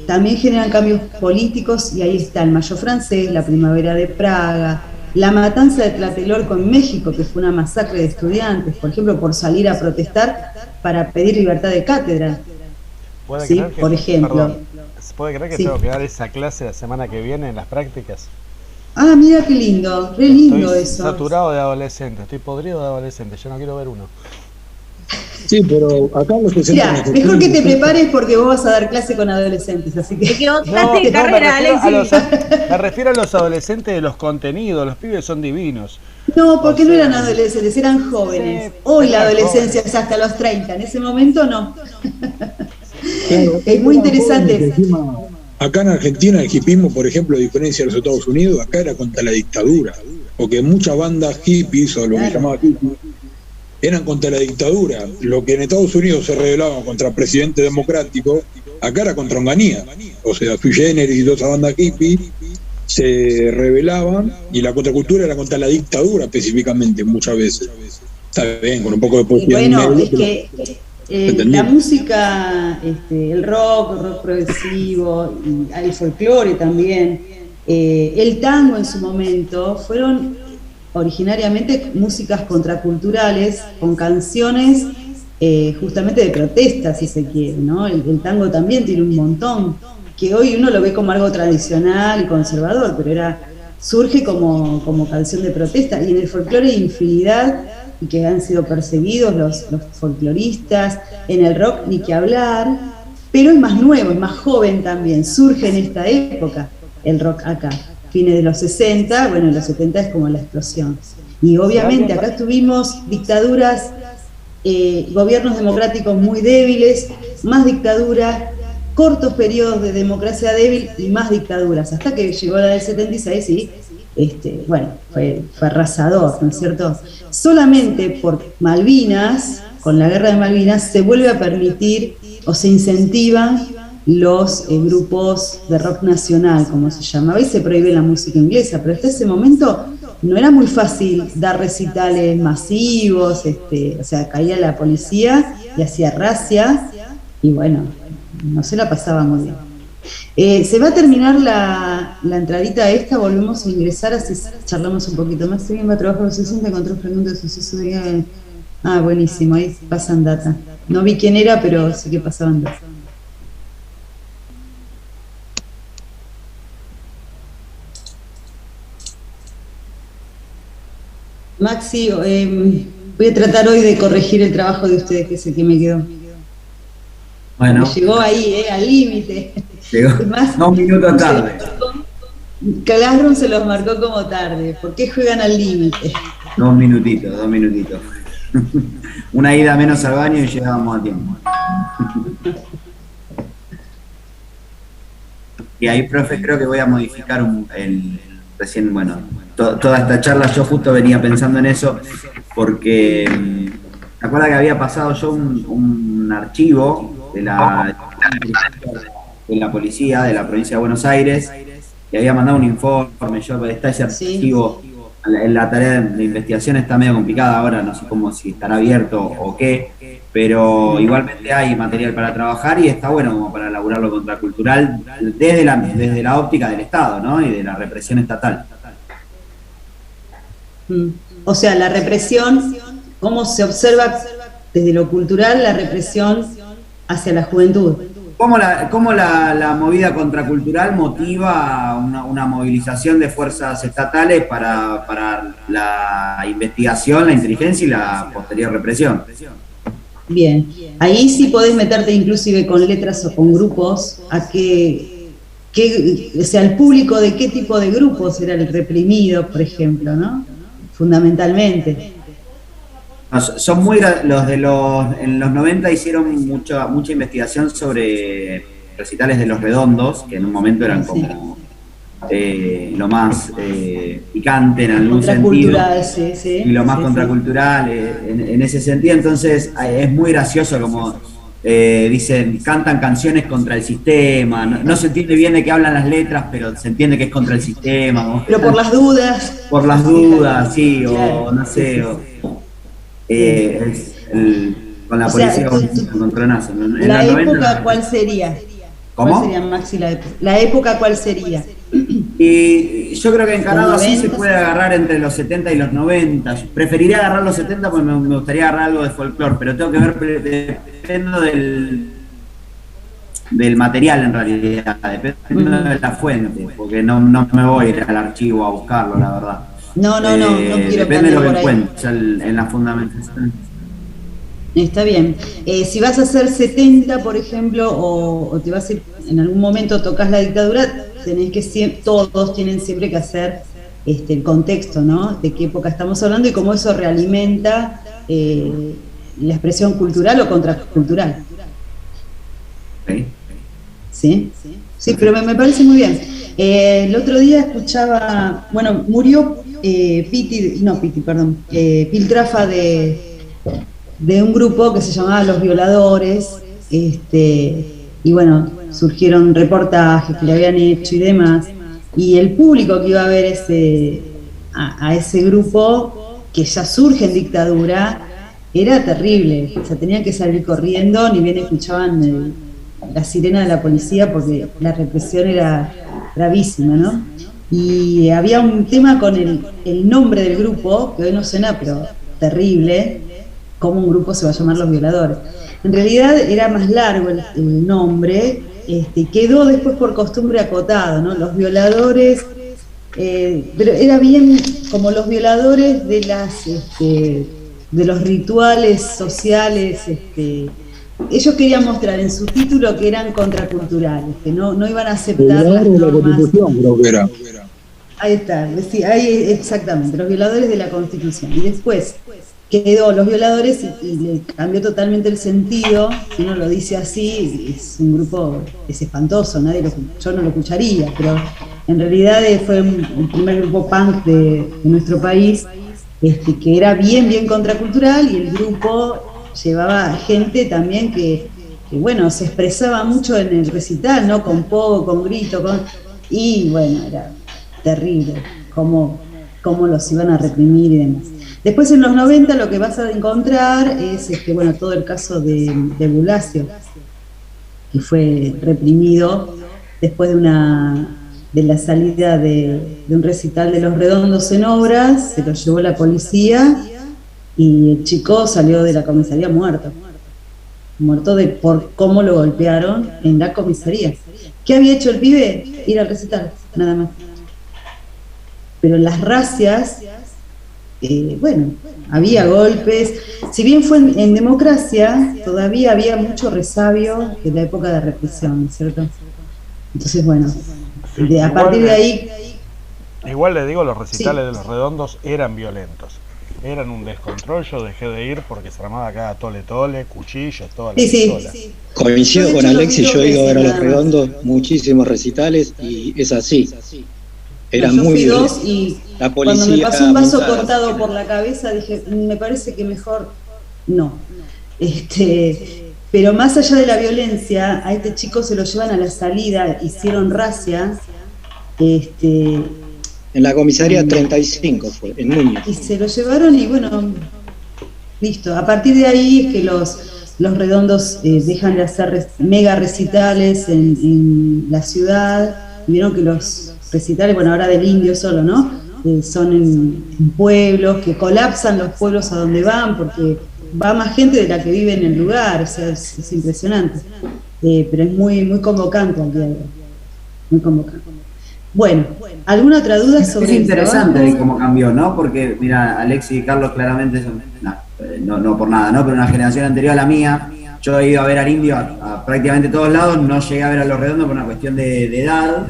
Speaker 1: también generan cambios políticos, y ahí está el Mayo francés, la Primavera de Praga, la matanza de Tlatelolco en México, que fue una masacre de estudiantes, por ejemplo, por salir a protestar para pedir libertad de cátedra. ¿Sí? Por ejemplo.
Speaker 14: Perdón, ¿puede creer que tengo que dar esa clase la semana que viene en las prácticas?
Speaker 1: Ah, mira qué lindo, re lindo
Speaker 14: estoy
Speaker 1: eso.
Speaker 14: Saturado de adolescentes, estoy podrido de adolescentes, yo no quiero ver uno.
Speaker 7: Sí, pero acá los que
Speaker 1: mira, mejor que te prepares porque vos vas a dar clase con adolescentes, así que...
Speaker 14: Me refiero a los adolescentes de los contenidos, los pibes son divinos.
Speaker 1: No, porque no eran adolescentes, eran jóvenes. Hoy la adolescencia es hasta los 30, en ese momento no.
Speaker 7: Claro,
Speaker 1: es muy interesante.
Speaker 7: Acá en Argentina el hipismo, por ejemplo, a diferencia de los Estados Unidos, acá era contra la dictadura, porque muchas bandas hippies, o lo que llamaba hippies, eran contra la dictadura. Lo que en Estados Unidos se rebelaban contra el presidente democrático, Acá era contra Onganía, o sea, Sui Generis y toda esa banda hippie se rebelaban, y la contracultura era contra la dictadura específicamente, muchas veces. Está bien, con un poco de poesía.
Speaker 1: Bueno, es que la música, el rock progresivo, y el folclore también, el tango en su momento, fueron originariamente músicas contraculturales con canciones justamente de protesta, si se quiere, ¿no? El tango también tiene un montón, que hoy uno lo ve como algo tradicional y conservador, pero surge como canción de protesta, y en el folclore hay infinidad, y que han sido perseguidos los folcloristas, en el rock ni que hablar, pero es más nuevo, es más joven también, surge en esta época el rock acá, fines de los 60, bueno, en los 70 es como la explosión. Y obviamente acá tuvimos dictaduras, gobiernos democráticos muy débiles, más dictaduras, cortos periodos de democracia débil y más dictaduras, hasta que llegó la del 76 y bueno, fue arrasador, ¿no es cierto? Solamente por Malvinas, con la guerra de Malvinas, se vuelve a permitir o se incentivan los grupos de rock nacional, como se llamaba, y se prohíbe la música inglesa, pero hasta ese momento no era muy fácil dar recitales masivos, o sea, caía la policía y hacía racia, y bueno, no se la pasaba muy bien. Se va a terminar la entradita esta, volvemos a ingresar, así charlamos un poquito más. ¿Alguien va a trabajar los 60 con 3 preguntas de suceso de... Ah, buenísimo, ahí pasan data. No vi quién era, pero sí que pasaban data. Maxi, voy a tratar hoy de corregir el trabajo de ustedes, que es el que me quedó.
Speaker 15: Bueno.
Speaker 1: Llegó ahí, al límite.
Speaker 15: Llegó 2 minutos tarde.
Speaker 1: Classroom se los marcó como tarde. ¿Por qué juegan al límite?
Speaker 15: 2 minutitos. Una ida menos al baño y llegábamos a tiempo. Y ahí, profe, creo que voy a modificar recién, bueno, toda esta charla, yo justo venía pensando en eso, porque ¿te acuerdas que había pasado yo un archivo de la policía de la provincia de Buenos Aires, que había mandado un informe? Está ese archivo, la tarea de investigación está medio complicada ahora, no sé si estará abierto o qué, pero igualmente hay material para trabajar y está bueno como para elaborarlo contracultural desde la óptica del Estado, ¿no? Y de la represión estatal.
Speaker 1: O sea, la represión, cómo se observa desde lo cultural la represión hacia la juventud.
Speaker 15: ¿Cómo la movida contracultural motiva una movilización de fuerzas estatales para la investigación, la inteligencia y la posterior represión?
Speaker 1: Bien, ahí sí podés meterte inclusive con letras o con grupos, o sea, el público de qué tipo de grupos era el reprimido, por ejemplo, ¿no? Fundamentalmente.
Speaker 15: Son muy en los 90 hicieron mucha investigación sobre recitales de Los Redondos, que en un momento eran como lo más picante en algún sentido, y lo más contracultural en ese sentido. Entonces es muy gracioso como dicen, cantan canciones contra el sistema, no se entiende bien de qué hablan las letras, pero se entiende que es contra el sistema.
Speaker 1: Pero por las dudas.
Speaker 15: Por las dudas, sí, claro. O no sé, con la policía encontronazo.
Speaker 1: ¿La época cuál sería?
Speaker 15: ¿Cómo?
Speaker 1: ¿Cuál sería, Maxi, la época cuál sería?
Speaker 15: Y yo creo que encarado así se puede agarrar entre los 70 y los 90. Preferiría agarrar los 70 porque me gustaría agarrar algo de folclore, pero tengo que ver, dependo del material en realidad, depende de la fuente, porque no me voy a ir al archivo a buscarlo, la verdad.
Speaker 1: No quiero.
Speaker 15: Depende de lo que encuentre en la fundamentación.
Speaker 1: Está bien. Si vas a hacer 70, por ejemplo, o te vas a ir, en algún momento tocas la dictadura, todos tienen siempre que hacer el contexto, ¿no? De qué época estamos hablando y cómo eso realimenta la expresión cultural o contracultural. ¿Sí? Sí, pero me parece muy bien. El otro día escuchaba, bueno, murió Piltrafa de un grupo que se llamaba Los Violadores, y bueno, surgieron reportajes que le habían hecho y demás, y el público que iba a ver a ese grupo, que ya surge en dictadura, era terrible, o sea, tenían que salir corriendo, ni bien escuchaban la sirena de la policía, porque la represión era gravísima, ¿no? Y había un tema con el nombre del grupo, que hoy no suena, pero terrible, cómo un grupo se va a llamar Los Violadores. En realidad era más largo el nombre, quedó después por costumbre acotado, ¿no? Los Violadores, pero era bien como los violadores de los rituales sociales. Ellos querían mostrar en su título que eran contraculturales, que no iban a aceptar las normas.
Speaker 7: Creo que era.
Speaker 1: Ahí está, sí, ahí exactamente, los violadores de la Constitución. Y después quedó Los Violadores y le cambió totalmente el sentido. Si uno lo dice así, es un grupo, es espantoso, yo no lo escucharía, pero en realidad fue el primer grupo punk de nuestro país, que era bien contracultural, y el grupo llevaba gente también que bueno, se expresaba mucho en el recital, ¿no? Con poco, con grito, y bueno, era terrible cómo los iban a reprimir y demás. Después en los 90 lo que vas a encontrar es bueno, todo el caso de Bulacio, que fue reprimido después de la salida de un recital de Los Redondos en Obras, se lo llevó la policía y el chico salió de la comisaría muerto por cómo lo golpearon en la comisaría. ¿Qué había hecho el pibe? Ir al recital, nada más. Pero las racias, bueno, había golpes. Si bien fue en democracia, todavía había mucho resabio de la época de represión, ¿cierto? Entonces, bueno, a partir de ahí...
Speaker 14: Igual le digo, los recitales de Los Redondos eran violentos. Eran un descontrol, yo dejé de ir porque se armaba cada tole, cuchillos, toda la pistola.
Speaker 10: Coincido con Alexis, yo he ido a ver a Los Redondos muchísimos recitales y es así. Eran muy violentos. Y la policía,
Speaker 1: cuando me pasó un vaso cortado por la cabeza, dije, me parece que mejor no. Pero más allá de la violencia, a este chico se lo llevan a la salida, hicieron racia,
Speaker 10: en la comisaría 35 fue, en Núñez.
Speaker 1: Y se lo llevaron y bueno, listo. A partir de ahí es que los Redondos dejan de hacer mega recitales en la ciudad, y vieron que los recitales, bueno, ahora del Indio solo, ¿no? Son en pueblos, que colapsan los pueblos a donde van, porque va más gente de la que vive en el lugar, o sea, es impresionante. Pero es muy convocante al día de hoy. Muy convocante. Bueno, ¿alguna otra duda sobre
Speaker 15: Es interesante cómo cambió, ¿no? Porque, mira, Alexis y Carlos claramente son, no por nada, ¿no? Pero una generación anterior a la mía, yo he ido a ver al Indio a prácticamente todos lados, no llegué a ver a Los Redondos por una cuestión de edad,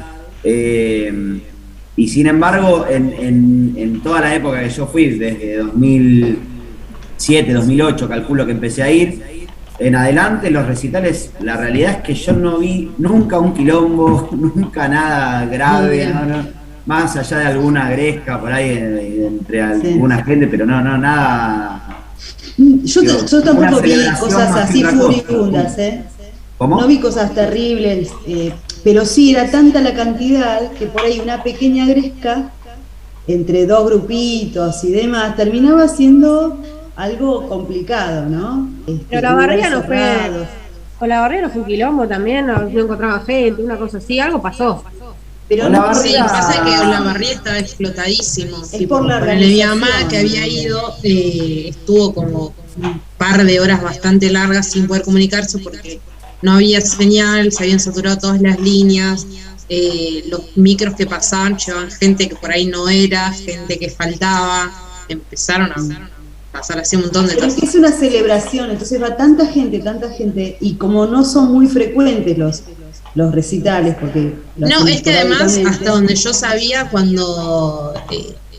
Speaker 15: y sin embargo, en toda la época que yo fui, desde 2007, 2008, calculo que empecé a ir, en adelante los recitales, la realidad es que yo no vi nunca un quilombo, nunca nada grave, no, más allá de alguna gresca por ahí entre alguna gente, pero no, nada.
Speaker 1: Yo tampoco vi cosas así furibundas,
Speaker 15: ¿Cómo?
Speaker 1: No vi cosas terribles, pero sí era tanta la cantidad que por ahí una pequeña gresca entre dos grupitos y demás terminaba siendo algo complicado, ¿no?
Speaker 2: Pero la barriga no fue... Con la barriga no fue un quilombo también, no encontraba gente, una cosa así, algo pasó.
Speaker 4: Pero no, sí, pasa que Olavarría estaba explotadísimo. Es por la organización. Mi mamá que había ido estuvo como un par de horas bastante largas sin poder comunicarse porque no había señal, se habían saturado todas las líneas, los micros que pasaban llevaban gente que por ahí no era, gente que faltaba, empezaron a pasar así un montón de cosas.
Speaker 1: Es una celebración, entonces va tanta gente, y como no son muy frecuentes los recitales, porque...
Speaker 4: No, es que además, hasta donde yo sabía, cuando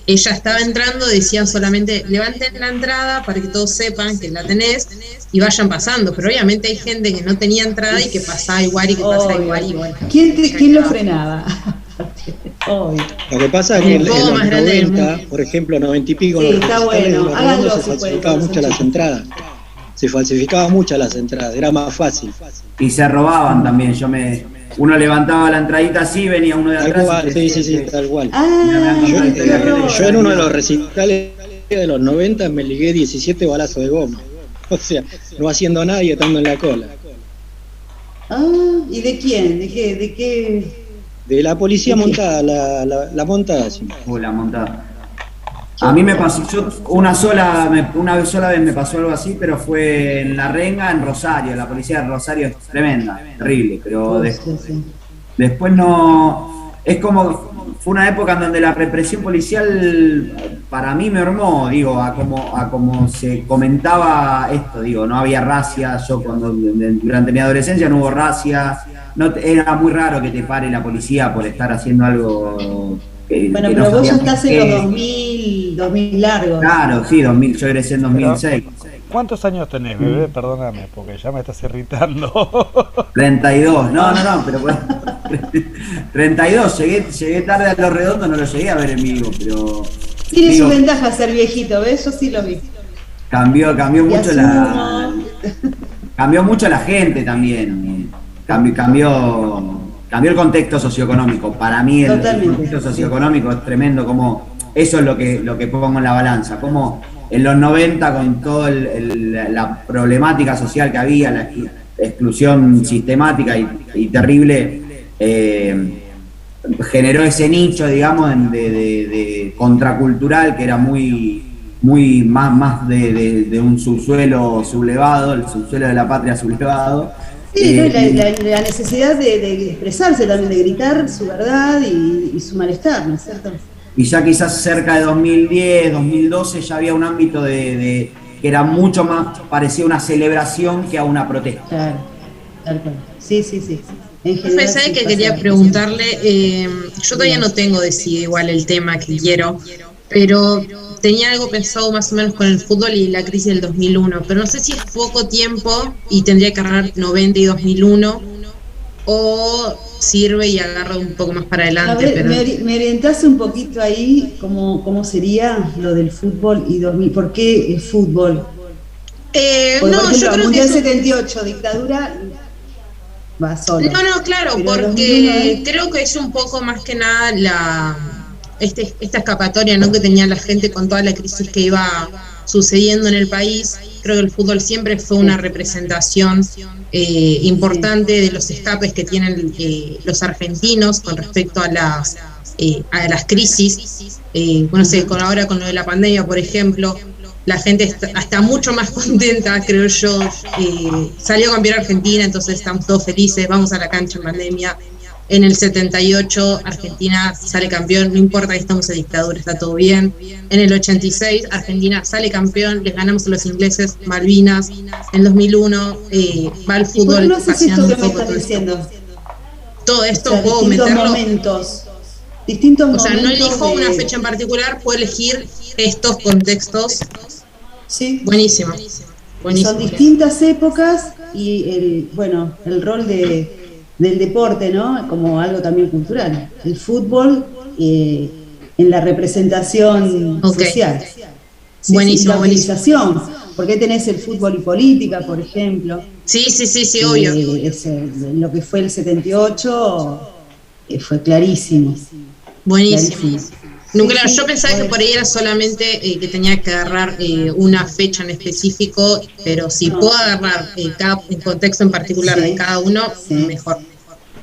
Speaker 4: ella estaba entrando, decían solamente, levanten la entrada para que todos sepan que la tenés y vayan pasando, pero obviamente hay gente que no tenía entrada y que pasaba igual y que pasa igual y bueno.
Speaker 1: ¿Quién lo frenaba?
Speaker 10: Lo que pasa es que en los 90, por ejemplo, 90 y pico,
Speaker 1: sí, está bueno,
Speaker 10: se falsificaba mucho las entradas. se falsificaban muchas las entradas, era más fácil.
Speaker 15: Y se robaban también, uno levantaba la entradita así, venía uno de atrás.
Speaker 10: Sí, tal cual. Yo en uno de los recitales de los 90 me ligué 17 balazos de goma. O sea, no haciendo nada y estando en la cola.
Speaker 1: ¿Y de quién? ¿De qué?
Speaker 10: De la policía montada, la montada. Sí.
Speaker 15: La montada. A mí me pasó, una sola vez me pasó algo así, pero fue en La Renga, en Rosario. La policía de Rosario es tremenda, terrible, pero después no. Es como. Fue una época en donde la represión policial para mí me mermó, digo, a como se comentaba esto, digo, no había racia. Yo durante mi adolescencia no hubo racia, era muy raro que te pare la policía por estar haciendo algo.
Speaker 1: Bueno, pero vos ya estás en los 2000 largos.
Speaker 15: Claro, sí, 2000, yo egresé en 2006.
Speaker 14: ¿Cuántos años tenés, bebé? Perdóname, porque ya me estás irritando.
Speaker 15: 32, no, pero pues, 32, llegué tarde a Los Redondos, no lo llegué a ver en vivo, pero...
Speaker 1: Tiene su ventaja ser viejito, ¿ves? Yo sí lo vi.
Speaker 15: Cambió mucho la gente también. Cambió el contexto socioeconómico. Para mí el contexto socioeconómico es tremendo, como eso es lo que pongo en la balanza, como en los 90 con toda la problemática social que había, la exclusión sistemática y terrible, generó ese nicho, digamos, de contracultural que era muy más de un subsuelo sublevado, el subsuelo de la patria sublevado.
Speaker 1: Sí, la necesidad de expresarse también, de gritar su verdad y su malestar, ¿no es cierto?
Speaker 15: Y ya quizás cerca de 2010, 2012 ya había un ámbito que era mucho más, parecía una celebración que a una protesta.
Speaker 1: Claro, tal cual. Sí.
Speaker 4: ¿Sabes que quería preguntarle? Yo todavía no tengo decidido igual el tema que quiero, pero tenía algo pensado más o menos con el fútbol y la crisis del 2001, pero no sé si es poco tiempo y tendría que agarrar 90 y 2001 o sirve y agarro un poco más para adelante.
Speaker 1: A ver, me orientaste un poquito ahí, ¿cómo sería lo del fútbol y 2000? ¿Por qué el fútbol? Por ejemplo,
Speaker 4: yo creo
Speaker 1: Mundial
Speaker 4: que
Speaker 1: 78, dictadura, va solo.
Speaker 4: No, claro, pero porque creo que es un poco más que nada esta escapatoria, ¿no?, que tenía la gente con toda la crisis que iba sucediendo en el país. Creo que el fútbol siempre fue una representación importante de los escapes que tienen los argentinos con respecto a las crisis. Ahora con lo de la pandemia, por ejemplo, la gente está mucho más contenta, creo yo. Salió campeón Argentina, entonces estamos todos felices, vamos a la cancha en pandemia. En el 78 Argentina sale campeón, no importa que estamos en dictadura, está todo bien. En el 86 Argentina sale campeón, les ganamos a los ingleses, Malvinas. En 2001 va el fútbol.
Speaker 1: ¿Por qué no haces esto que me estás diciendo?
Speaker 4: Todo esto puedo meterlo.
Speaker 1: Distintos momentos.
Speaker 4: O sea, no elijo una fecha en particular, puedo elegir estos contextos.
Speaker 1: Sí.
Speaker 4: Buenísimo.
Speaker 1: Son distintas épocas y el rol del deporte, ¿no?, como algo también cultural. El fútbol en la representación social.
Speaker 4: Buenísimo,
Speaker 1: la utilización. Porque tenés el fútbol y política, por ejemplo.
Speaker 4: Sí, obvio.
Speaker 1: Lo que fue el 78 fue clarísimo.
Speaker 4: Buenísimo.
Speaker 1: Clarísimo.
Speaker 4: Yo pensaba que por ahí era solamente que tenía que agarrar una fecha en específico, pero si puedo agarrar un contexto en particular de cada uno, mejor.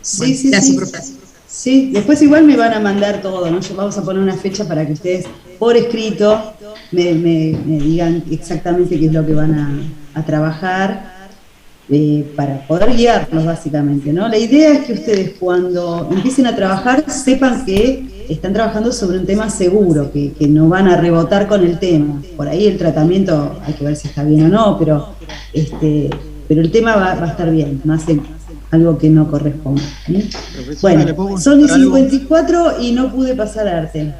Speaker 1: Sí, después igual me van a mandar todo, ¿no? Vamos a poner una fecha para que ustedes, por escrito, me digan exactamente qué es lo que van a trabajar, para poder guiarlos básicamente, ¿no? La idea es que ustedes cuando empiecen a trabajar sepan que están trabajando sobre un tema seguro, que no van a rebotar con el tema. Por ahí el tratamiento hay que ver si está bien o no, pero el tema va a estar bien, no hace algo que no corresponde. Bueno, son 54 y no pude pasar arte.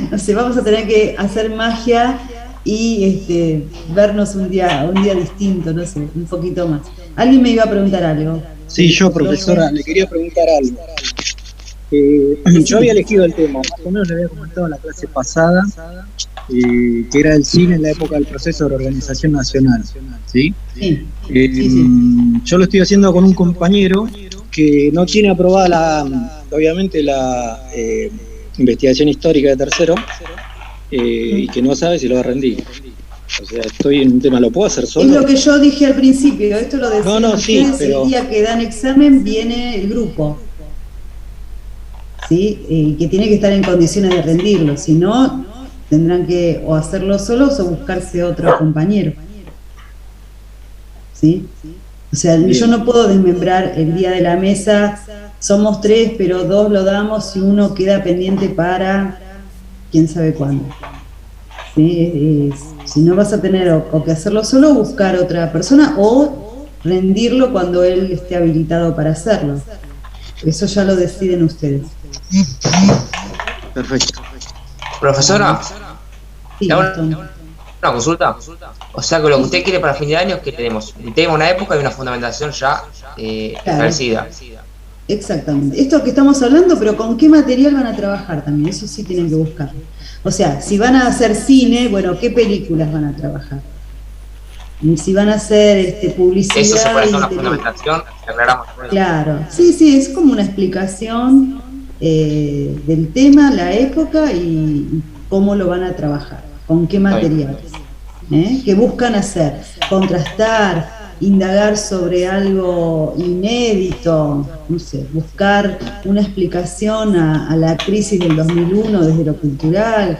Speaker 1: No sé, vamos a tener que hacer magia y vernos un día distinto, no sé, un poquito más. ¿Alguien me iba a preguntar algo?
Speaker 10: Sí, yo, profesora, le quería preguntar algo. Yo había elegido el tema, más o menos le había comentado en la clase pasada, que era el cine en la época del proceso de reorganización nacional, ¿sí?
Speaker 1: Sí.
Speaker 10: Yo lo estoy haciendo con un compañero que no tiene aprobada obviamente la investigación histórica de tercero, y que no sabe si lo va a rendir. O sea, estoy en un tema, ¿lo puedo hacer solo?
Speaker 1: Es lo que yo dije al principio, esto lo decía.
Speaker 10: No, sí, pero...
Speaker 1: El día que dan examen viene el grupo, ¿sí? Y que tiene que estar en condiciones de rendirlo, si no, tendrán que o hacerlo solos o buscarse otro compañero, ¿sí? O sea, yo no puedo desmembrar el día de la mesa, somos 3, pero 2 lo damos y 1 queda pendiente para quién sabe cuándo. ¿Sí? Si no, vas a tener o que hacerlo solo o buscar otra persona o rendirlo cuando él esté habilitado para hacerlo. Eso ya lo deciden ustedes.
Speaker 10: Perfecto.
Speaker 16: Profesora,
Speaker 1: Sí,
Speaker 16: una consulta. O sea, que lo que usted quiere para fin de año es que tenemos una época y una fundamentación ya establecida.
Speaker 1: Exactamente. Esto que estamos hablando, pero ¿con qué material van a trabajar también? Eso sí tienen que buscar. O sea, si van a hacer cine, bueno, ¿qué películas van a trabajar? Y si van a hacer publicidad...
Speaker 16: Eso se puede hacer una fundamentación, aclaramos.
Speaker 1: Claro, sí, es como una explicación del tema, la época y cómo lo van a trabajar, con qué materiales. Que buscan hacer, contrastar, indagar sobre algo inédito, no sé, buscar una explicación a la crisis del 2001 desde lo cultural,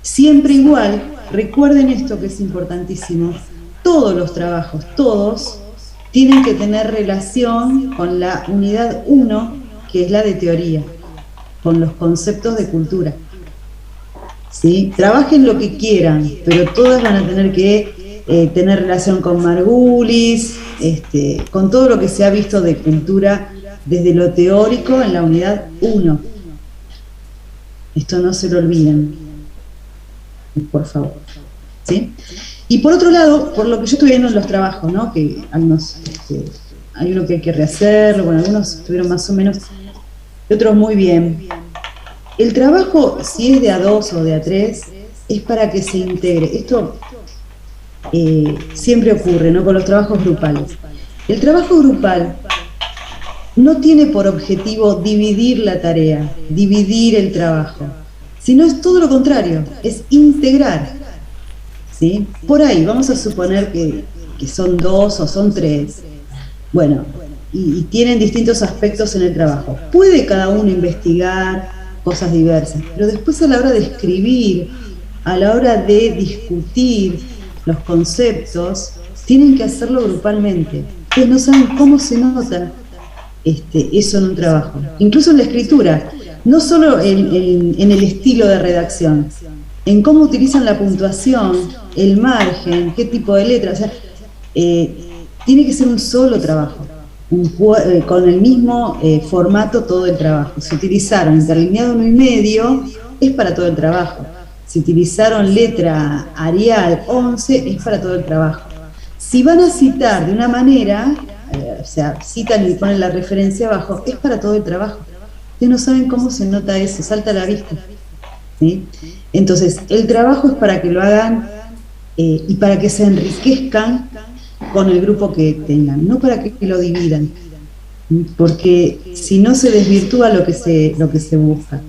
Speaker 1: siempre igual. Recuerden esto que es importantísimo, todos los trabajos, todos tienen que tener relación con la unidad 1, que es la de teoría, con los conceptos de cultura. ¿Sí? Trabajen lo que quieran, pero todas van a tener que tener relación con Margulis, con todo lo que se ha visto de cultura desde lo teórico en la unidad 1. Esto no se lo olviden, por favor. ¿Sí? Y por otro lado, por lo que yo estoy viendo en los trabajos, ¿no? Que algunos, hay uno que hay que rehacerlo, bueno, algunos estuvieron más o menos, y otros muy bien. El trabajo, si es de A2 o de A3, es para que se integre. Esto siempre ocurre, ¿no? Con los trabajos grupales. El trabajo grupal no tiene por objetivo dividir la tarea, dividir el trabajo, sino es todo lo contrario, es integrar. ¿Sí? Por ahí, vamos a suponer que son 2 o son 3. Bueno, y tienen distintos aspectos en el trabajo. Puede cada uno investigar cosas diversas, pero después a la hora de escribir, a la hora de discutir los conceptos, tienen que hacerlo grupalmente. Ustedes no saben cómo se nota eso en un trabajo, incluso en la escritura, no solo en el estilo de redacción, en cómo utilizan la puntuación, el margen, qué tipo de letras. O sea, tiene que ser un solo trabajo, con el mismo formato todo el trabajo. Si utilizaron interlineado 1,5, es para todo el trabajo. Si utilizaron letra Arial 11, es para todo el trabajo. Si van a citar de una manera, o sea, citan y ponen la referencia abajo, es para todo el trabajo. Ustedes no saben cómo se nota eso, salta a la vista. ¿Sí? Entonces, el trabajo es para que lo hagan y para que se enriquezcan con el grupo que tengan, no para que lo dividan, porque si no se desvirtúa lo que se busca.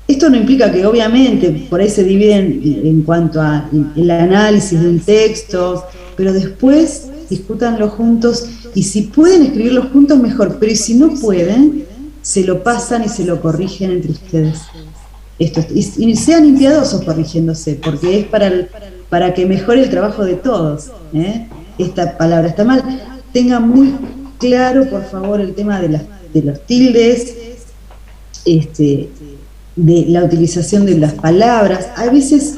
Speaker 1: Esto no implica que obviamente por ahí se dividen en cuanto a el análisis de un texto, pero después discútanlo juntos y si pueden escribirlo juntos mejor, pero si no pueden, se lo pasan y se lo corrigen entre ustedes. Y sean impiadosos corrigiéndose, porque es para que mejore el trabajo de todos. Esta palabra está mal. Tengan muy claro, por favor, el tema de los tildes, de la utilización de las palabras. A veces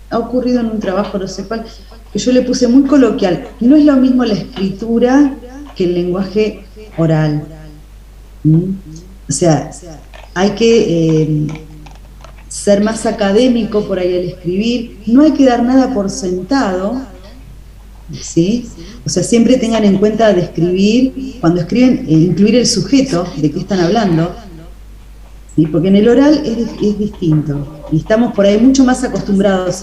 Speaker 1: ha ocurrido en un trabajo, no sé cuál, que yo le puse muy coloquial. No es lo mismo la escritura que el lenguaje oral. O sea, hay que ser más académico por ahí al escribir. No hay que dar nada por sentado, ¿sí? O sea, siempre tengan en cuenta de escribir, cuando escriben, incluir el sujeto de qué están hablando. ¿sí? Porque en el oral es distinto, y estamos por ahí mucho más acostumbrados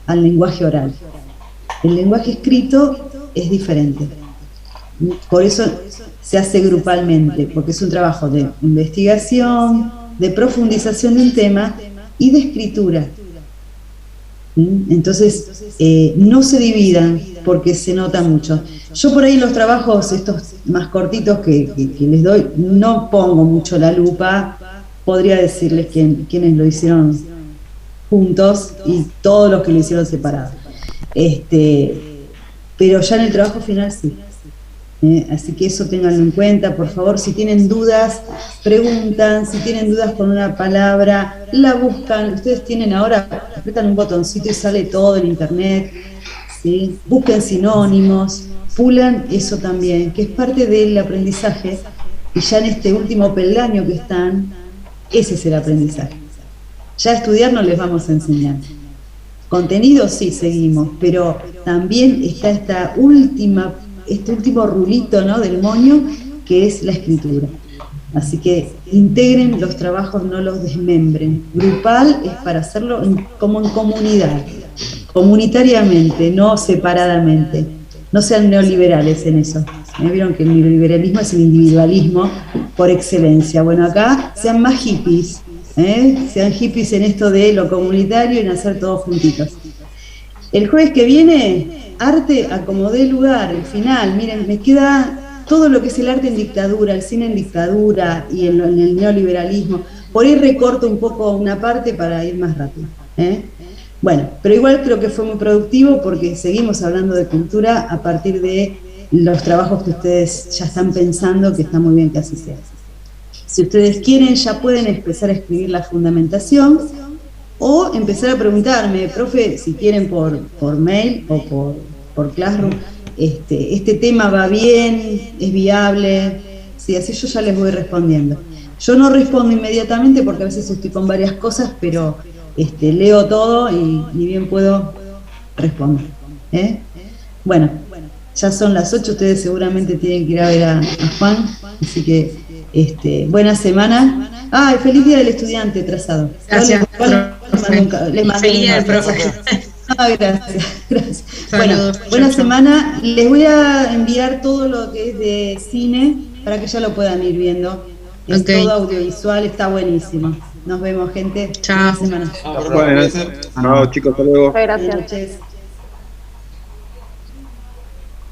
Speaker 1: al lenguaje oral. El lenguaje escrito es diferente. Por eso se hace grupalmente, porque es un trabajo de investigación, de profundización de un tema y de escritura. Entonces, no se dividan porque se nota mucho. Yo por ahí los trabajos estos más cortitos que les doy, no pongo mucho la lupa, podría decirles quiénes lo hicieron juntos y todos los que lo hicieron separados. Pero ya en el trabajo final sí. Así que eso ténganlo en cuenta, por favor. Si tienen dudas, preguntan. Si tienen dudas con una palabra, la buscan. Ustedes tienen ahora, apretan un botoncito y sale todo en internet, ¿sí? Busquen sinónimos, pulan eso también, que es parte del aprendizaje. Y ya en este último peldaño que están, ese es el aprendizaje. Ya estudiar no les vamos a enseñar. Contenido sí seguimos, pero también está este último rulito, ¿no?, del moño, que es la escritura. Así que integren los trabajos, no los desmembren. Grupal es para hacerlo como en comunidad, comunitariamente, no separadamente. No sean neoliberales en eso. Vieron que el neoliberalismo es el individualismo por excelencia. Bueno, acá sean más hippies, sean hippies en esto de lo comunitario y en hacer todos juntitos. El jueves que viene, arte acomodé lugar, el final. Miren, me queda todo lo que es el arte en dictadura, el cine en dictadura y en el neoliberalismo. Por ahí recorto un poco una parte para ir más rápido. Bueno, pero igual creo que fue muy productivo porque seguimos hablando de cultura a partir de los trabajos que ustedes ya están pensando, que está muy bien que así sea. Si ustedes quieren, ya pueden empezar a escribir la fundamentación o empezar a preguntarme, profe, si quieren por mail o por Classroom, este tema va bien, es viable, sí, así yo ya les voy respondiendo. Yo no respondo inmediatamente porque a veces estoy con varias cosas, pero leo todo y ni bien puedo responder. Bueno, ya son las 8, ustedes seguramente tienen que ir a ver a Juan, así que buena semana. ¡Ay, feliz día del estudiante atrasado!
Speaker 4: Gracias.
Speaker 1: Les mando
Speaker 4: Feliz día del profe.
Speaker 1: Gracias. Bueno, buena semana. Les voy a enviar todo lo que es de cine para que ya lo puedan ir viendo. Es todo audiovisual, está buenísimo. Nos vemos, gente.
Speaker 4: Chao.
Speaker 1: Buena semana.
Speaker 5: Bueno, chicos, hasta luego.
Speaker 11: Gracias.
Speaker 1: Buenas noches.